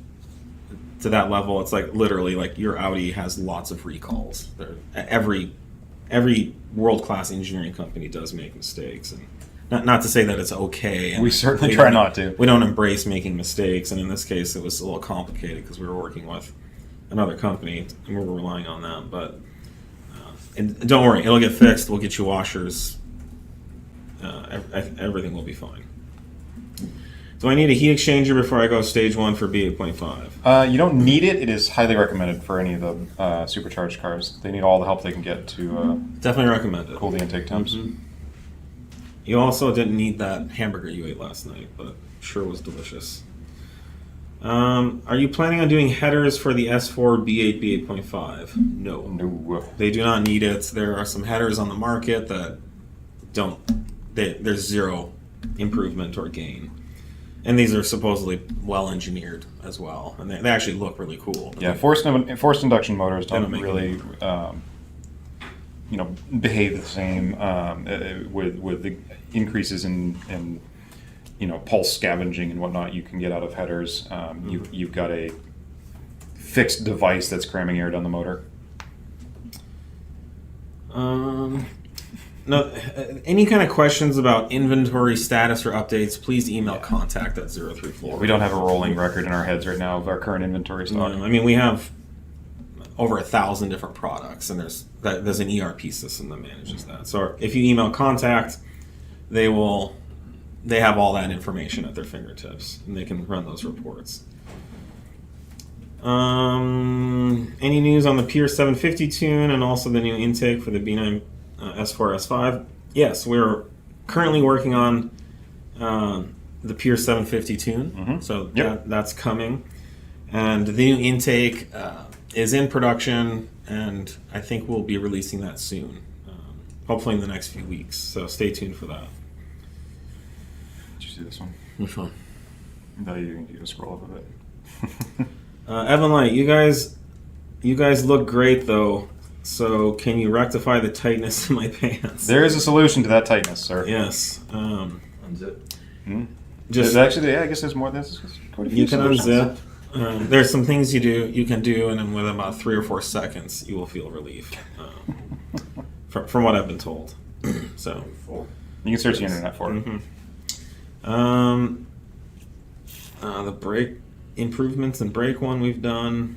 S2: to that level, it's like literally like your Audi has lots of recalls. Every world-class engineering company does make mistakes, and not to say that it's okay. And
S1: we certainly try not to.
S2: We don't embrace making mistakes, and in this case, it was a little complicated because we were working with another company and we were relying on them. But and don't worry, it'll get fixed. We'll get you washers. Everything will be fine. Do I need a heat exchanger before I go stage 1 for B8.5?
S1: You don't need it. It is highly recommended for any of the supercharged cars. They need all the help they can get to
S2: definitely recommend it.
S1: Cool the intake temps.
S2: Mm-hmm. You also didn't need that hamburger you ate last night, but sure was delicious. Are you planning on doing headers for the S4 B8 B8.5? No.
S1: No.
S2: They do not need it. There are some headers on the market that there's zero improvement or gain. And these are supposedly well engineered as well, and they actually look really cool.
S1: Yeah, forced induction motors don't really, behave the same with the increases in pulse scavenging and whatnot you can get out of headers. You've got a fixed device that's cramming air down the motor.
S2: No, any kind of questions about inventory status or updates, please email contact at 034.
S1: We don't have a rolling record in our heads right now of our current inventory stock.
S2: No, I mean, we have over 1,000 different products, and there's an ERP system that manages that. So if you email contact, they have all that information at their fingertips, and they can run those reports. Any news on the Pier 750 tune and also the new intake for the B9 S4 S5? Yes, we're currently working on the Pier 750 tune,
S1: Mm-hmm.
S2: so
S1: Yep.
S2: that's coming, and the new intake is in production, and I think we'll be releasing that soon, hopefully in the next few weeks. So stay tuned for that.
S1: Did you see this one?
S2: Which one?
S1: No, you can scroll up a bit.
S2: Evan Light, you guys look great though. So can you rectify the tightness in my pants?
S1: There is a solution to that tightness, sir.
S2: Yes.
S3: Unzip.
S2: Just
S1: actually, yeah, I guess there's more. There's quite a few
S2: you can
S1: solutions.
S2: unzip. There's some things you can do, and then within about 3 or 4 seconds, you will feel relief. From what I've been told. So,
S1: You can search the internet for it.
S2: The brake improvements and brake one we've done.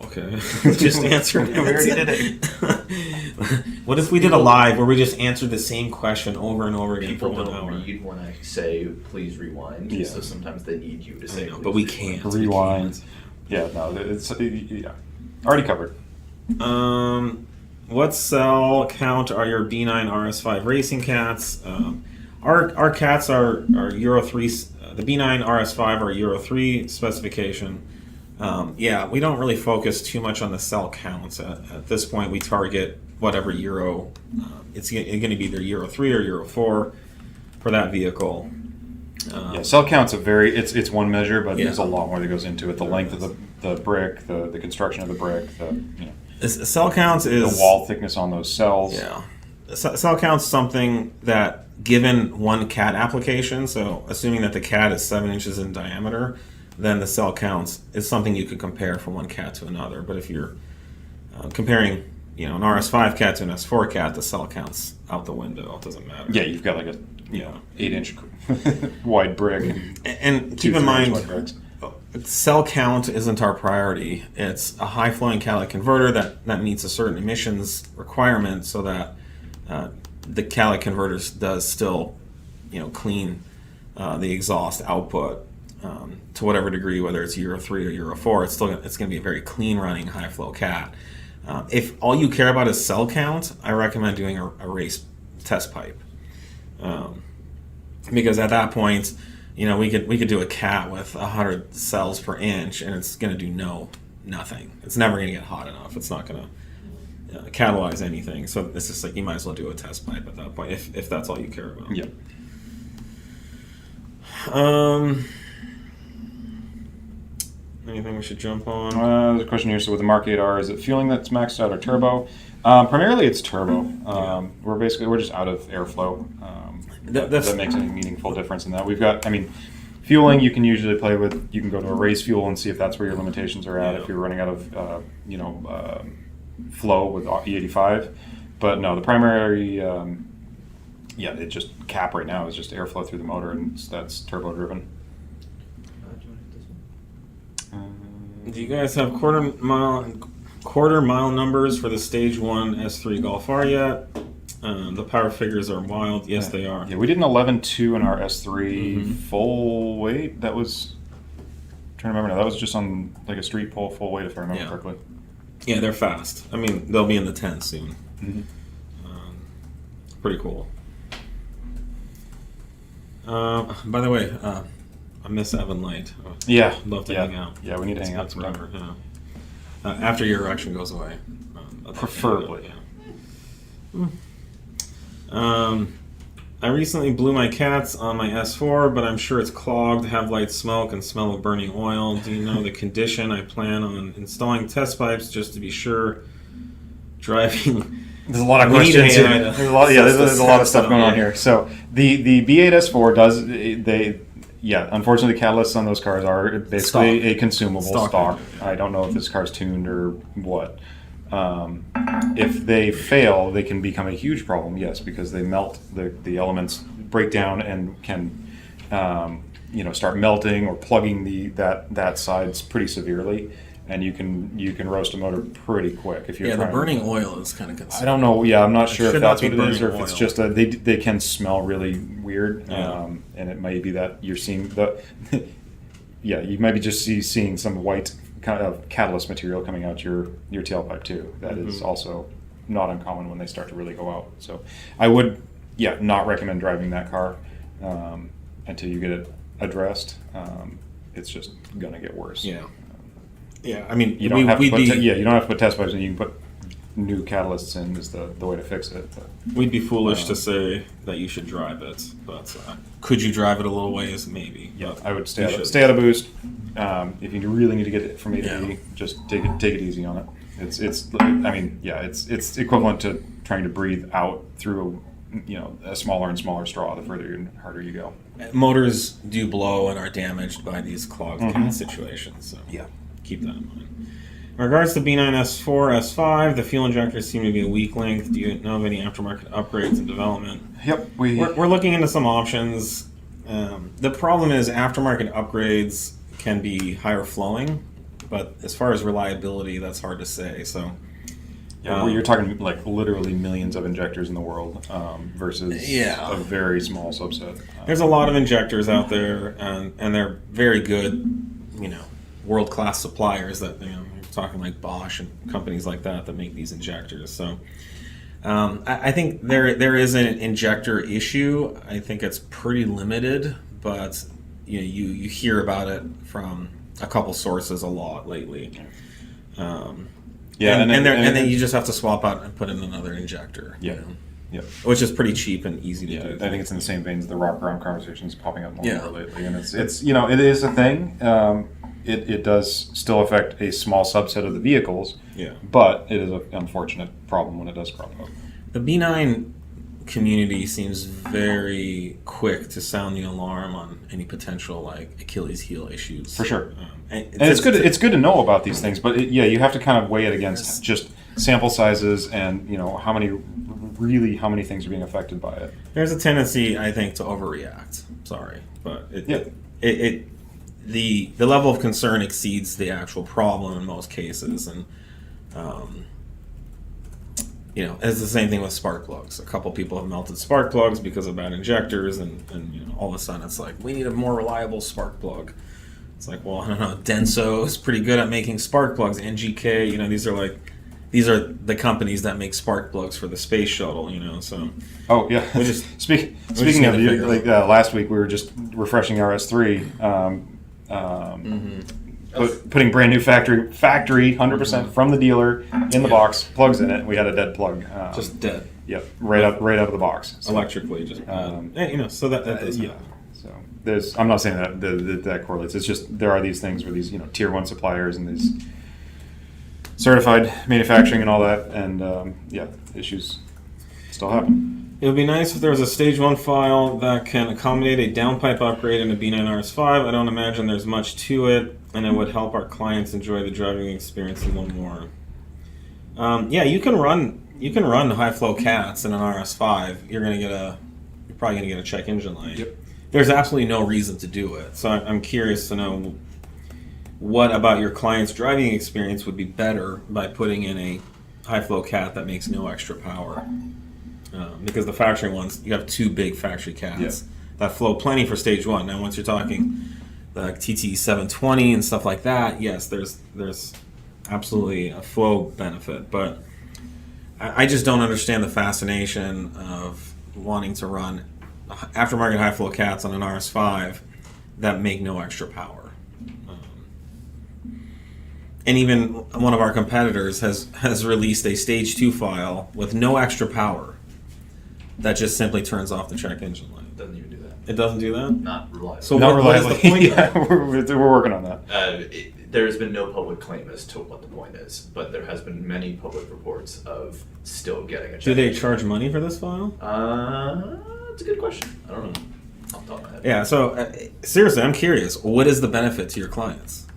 S2: Okay, just answer.
S1: We already did it.
S2: What if we did a live where we just answered the same question over and over again for
S3: People
S2: 1
S3: don't
S2: hour?
S3: read when I say please rewind,
S1: Yeah.
S3: so sometimes they need you to say.
S2: I know,
S3: please
S2: but we
S3: rewind.
S2: can't.
S1: Rewind. Yeah, no, it's already covered.
S2: What cell count are your B9 RS5 racing cats? Our cats are Euro 3. The B9 RS5 are Euro 3 specification. Yeah, we don't really focus too much on the cell counts. At this point, we target whatever Euro. It's going to be either Euro 3 or Euro 4 for that vehicle.
S1: Yeah, cell count's it's one measure, but
S2: Yeah.
S1: there's a lot more that goes into it. The length of the brick, the construction of the brick,
S2: Cell counts is
S1: the wall thickness on those cells.
S2: Yeah. Cell count's something that, given one CAT application, so assuming that the CAT is 7 inches in diameter, then the cell counts is something you could compare from one CAT to another. But if you're comparing, an RS5 CAT to an S4 CAT, the cell count's out the window. It doesn't matter.
S1: Yeah, you've got like a 8-inch wide brick.
S2: And keep
S1: 2
S2: in
S1: 3-inch
S2: mind,
S1: wide bricks.
S2: cell count isn't our priority. It's a high-flowing catalytic converter that meets a certain emissions requirement, so that the catalytic converter does still, clean the exhaust output to whatever degree, whether it's Euro 3 or Euro 4. It's going to be a very clean-running high-flow cat. If all you care about is cell count, I recommend doing a race test pipe, because at that point, we could do a cat with 100 cells per inch, and it's going to do nothing. It's never going to get hot enough. It's not going to catalyze anything. So it's just like you might as well do a test pipe at that point if that's all you care about.
S1: Yeah.
S2: Anything we should jump on?
S1: There's a question here. So with the Mark 8R, is it fueling that's maxed out or turbo? Primarily, it's turbo. We're just out of airflow. That makes any meaningful difference in that. We've got, fueling you can usually play with. You can go to a race fuel and see if that's where your limitations are at.
S2: Yeah.
S1: If you're running out of, flow with E85, but no, the primary, it just cap right now is just airflow through the motor, and that's turbo driven.
S3: Do you want to hit this one?
S2: Do you guys have quarter mile numbers for the Stage 1 S3 Golf R yet? The power figures are wild. Yes, they are.
S1: Yeah, we did an 11.2 in our S3 full weight. That was, I'm trying to remember now, that was just on like a street pull full weight, if I remember correctly.
S2: Yeah, they're fast. They'll be in the 10s soon.
S1: Mm-hmm.
S2: Pretty cool. By the way, I miss Evan Light.
S1: Yeah.
S2: Love to hang out.
S1: Yeah, we need to hang out
S2: forever. Yeah. After your erection goes away.
S1: Preferably.
S2: I recently blew my cats on my S4, but I'm sure it's clogged, have light smoke, and smell of burning oil. Do you know the condition? I plan on installing test pipes just to be sure. Driving.
S1: There's a lot of questions here. There's a lot of stuff going on here. So the B8 S4 does unfortunately the catalysts on those cars are basically a consumable stock. I don't know if this car's tuned or what. If they fail, they can become a huge problem. Yes, because they melt, the elements break down and can start melting or plugging that sides pretty severely. And you can roast a motor pretty quick if you're
S4: the burning oil is kind of
S1: I don't know. Yeah, I'm not sure if that's what it is, or if
S2: burning
S1: it's
S2: oil.
S1: just they can smell really weird, and it might be that you're seeing the. You might be just seeing some white kind of catalyst material coming out your tailpipe too. That is also not uncommon when they start to really go out. So I would not recommend driving that car until you get it addressed. It's just gonna get worse.
S2: Yeah,
S1: you don't have to put you don't have to put test pipes in. You can put new catalysts in is the way to fix it. But,
S2: we'd be foolish to say that you should drive it, but could you drive it a little ways? Maybe.
S1: yeah,
S2: but
S1: I would
S2: you
S1: stay
S2: should.
S1: out of boost. If you really need to get it from A to B, just take it easy on it. It's equivalent to trying to breathe out through a smaller and smaller straw. The further and harder you go.
S2: Motors do blow and are damaged by these clogged cat situations. So
S1: Yeah.
S2: keep that in mind. In regards to B9 S4, S5, the fuel injectors seem to be a weak link. Do you know of any aftermarket upgrades in development?
S1: Yep,
S2: We're looking into some options. The problem is aftermarket upgrades can be higher flowing, but as far as reliability, that's hard to say. So,
S1: yeah, well, you're talking like literally millions of injectors in the world versus a very small subset.
S2: There's a lot of injectors out there, and they're very good, world-class suppliers that, you're talking like Bosch and companies like that make these injectors. So I think there is an injector issue. I think it's pretty limited, but you hear about it from a couple sources a lot lately. And then you just have to swap out and put in another injector.
S1: Yeah. Yep.
S2: Which is pretty cheap and easy to do.
S1: I think it's in the same vein as the rock around conversations popping up more lately, and it's it is a thing. It does still affect a small subset of the vehicles.
S2: Yeah.
S1: But it is an unfortunate problem when it does crop up.
S2: The B9 community seems very quick to sound the alarm on any potential like Achilles heel issues.
S1: For sure. And it's good. It's good to know about these things, but you have to kind of weigh it against just sample sizes and how many things are being affected by it.
S2: There's a tendency, I think, to overreact. Sorry, but the level of concern exceeds the actual problem in most cases, and it's the same thing with spark plugs. A couple people have melted spark plugs because of bad injectors, and all of a sudden it's like, we need a more reliable spark plug. It's like, well, I don't know, Denso is pretty good at making spark plugs. NGK, these are the companies that make spark plugs for the space shuttle. So.
S1: Oh yeah. Speaking of last week we were just refreshing RS3. Putting brand new factory 100% from the dealer in the box, plugs in it. We had a dead plug.
S2: Just dead.
S1: Yep, right out of the box. So,
S2: electrically, just so that does happen.
S1: So I'm not saying that correlates. It's just there are these things where these tier 1 suppliers and these certified manufacturing and all that, and issues still happen.
S2: It would be nice if there was a stage 1 file that can accommodate a downpipe upgrade in a B9 RS5. I don't imagine there's much to it, and it would help our clients enjoy the driving experience a little more. You can run high flow cats in an RS5. You're probably gonna get a check engine light.
S1: Yep.
S2: There's absolutely no reason to do it. So I'm curious to know what about your client's driving experience would be better by putting in a high flow cat that makes no extra power. Because the factory ones, you have 2 big factory cats that flow plenty for stage 1. Now, once you're talking the TTE720 and stuff like that, yes, there's absolutely a flow benefit. But I just don't understand the fascination of wanting to run aftermarket high flow cats on an RS5 that make no extra power. And even one of our competitors has released a stage 2 file with no extra power that just simply turns off the check engine light.
S3: It doesn't even do that.
S2: It doesn't do that?
S3: Not reliable.
S2: So what is the point?
S1: We're working on that.
S3: There's been no public claim as to what the point is, but there has been many public reports of still getting a check.
S2: Do they charge money for this file?
S3: That's a good question. I don't know. Off the top of my head.
S2: Yeah, so seriously, I'm curious. What is the benefit to your clients?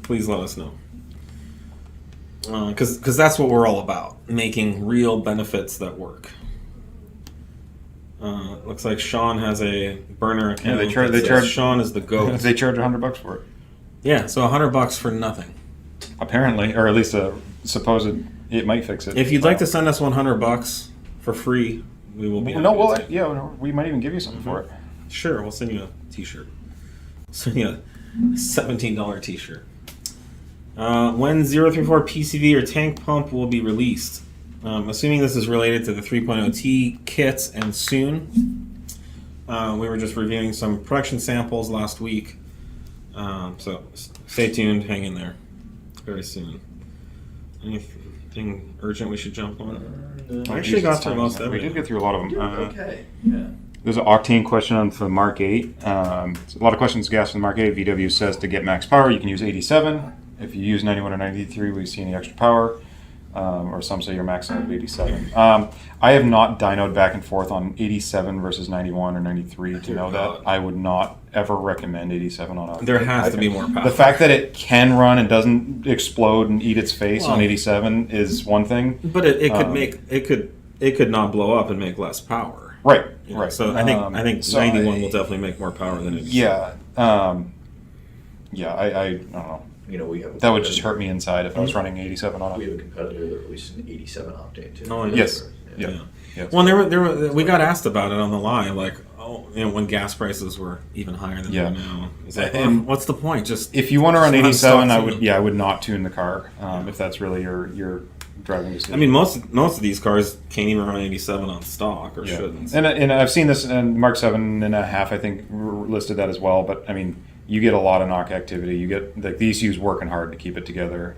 S2: Please let us know. Because that's what we're all about, making real benefits that work. Looks like Sean has a burner account.
S1: Yeah, they charge.
S2: Sean is the goat.
S1: They charge $100 for it.
S2: Yeah, so $100 for nothing.
S1: Apparently, or at least a supposed it might fix it.
S2: If you'd like to send us $100 for free, we will be.
S1: We might even give you something for it.
S2: Sure, we'll send you a T-shirt. Send you a $17 T-shirt. When 034 PCV or tank pump will be released? Assuming this is related to the 3.0T kits and soon. We were just reviewing some production samples last week. So stay tuned, hang in there. Very soon. Anything urgent we should jump on? I actually got through most of
S1: everything. We did get through a lot of them.
S3: Okay, yeah.
S1: There's an octane question on the Mark 8. A lot of questions gas in the Mark 8. VW says to get max power, you can use 87. If you use 91 or 93, will you see any extra power? or some say you're maxing out at 87. I have not dynoed back and forth on 87 versus 91 or 93 to know that. I would not ever recommend 87 on a.
S2: There has to be more power.
S1: The fact that it can run and doesn't explode and eat its face on
S2: Well,
S1: 87 is one thing.
S2: But it could not blow up and make less power.
S1: Right.
S2: You know,
S1: Right.
S2: So I think
S1: so
S2: 91 will definitely make more power than it.
S1: Yeah. I don't know.
S3: You know, we have
S1: That would just hurt me inside if I was running 87 on
S3: We
S1: it.
S3: have a competitor that released an 87 octane too.
S2: Oh, yeah.
S1: Yes.
S3: Yeah.
S1: Yeah. Yeah.
S2: Well, we got asked about it on the live, like, when gas prices were even higher than they
S1: Yeah.
S2: are now. It's like,
S1: And
S2: what's the point? Just
S1: If you want to run
S2: just
S1: 87, I
S2: stock
S1: would.
S2: tune.
S1: Yeah, I would not tune the car if that's really your driving decision.
S2: I mean, most of these cars can't even run 87 on stock, or
S1: Yeah.
S2: shouldn't.
S1: And I've seen this, and Mark 7.5, I think, listed that as well. But I mean, you get a lot of knock activity. You get like the ECU's working hard to keep it together,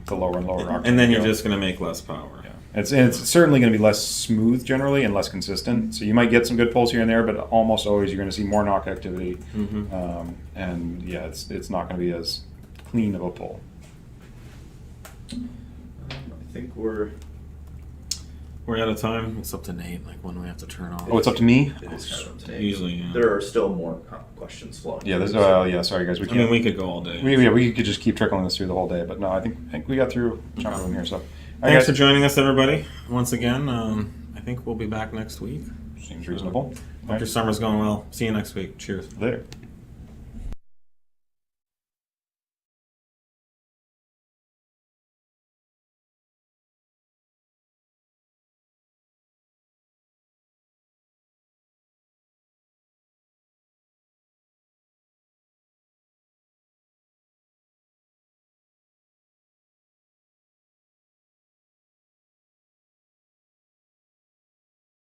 S1: to lower and lower octane.
S2: And then you're
S1: go.
S2: just going to make less power.
S1: Yeah. It's certainly going to be less smooth generally and less consistent. So you might get some good pulls here and there, but almost always you're going to see more knock activity.
S2: Mm-hmm.
S1: And yeah, it's not going to be as clean of a pull.
S3: I think we're
S2: We're out of time. It's up to Nate, like when we have to turn off.
S1: Oh, it's up to me?
S3: it is kind of up to date.
S2: Usually, yeah.
S3: There are still more questions flowing.
S1: Yeah, there's
S3: through,
S1: yeah. Sorry guys, we
S2: I
S1: can't.
S2: mean, we could go all day.
S1: We could just keep trickling this through the whole day, but no, I think we got through a chunk of them here. So, all right,
S2: Thanks
S1: guys.
S2: for joining us, everybody. Once again, I think we'll be back next week.
S1: Seems reasonable.
S2: Hope your summer's going well. See you next week. Cheers.
S1: Later.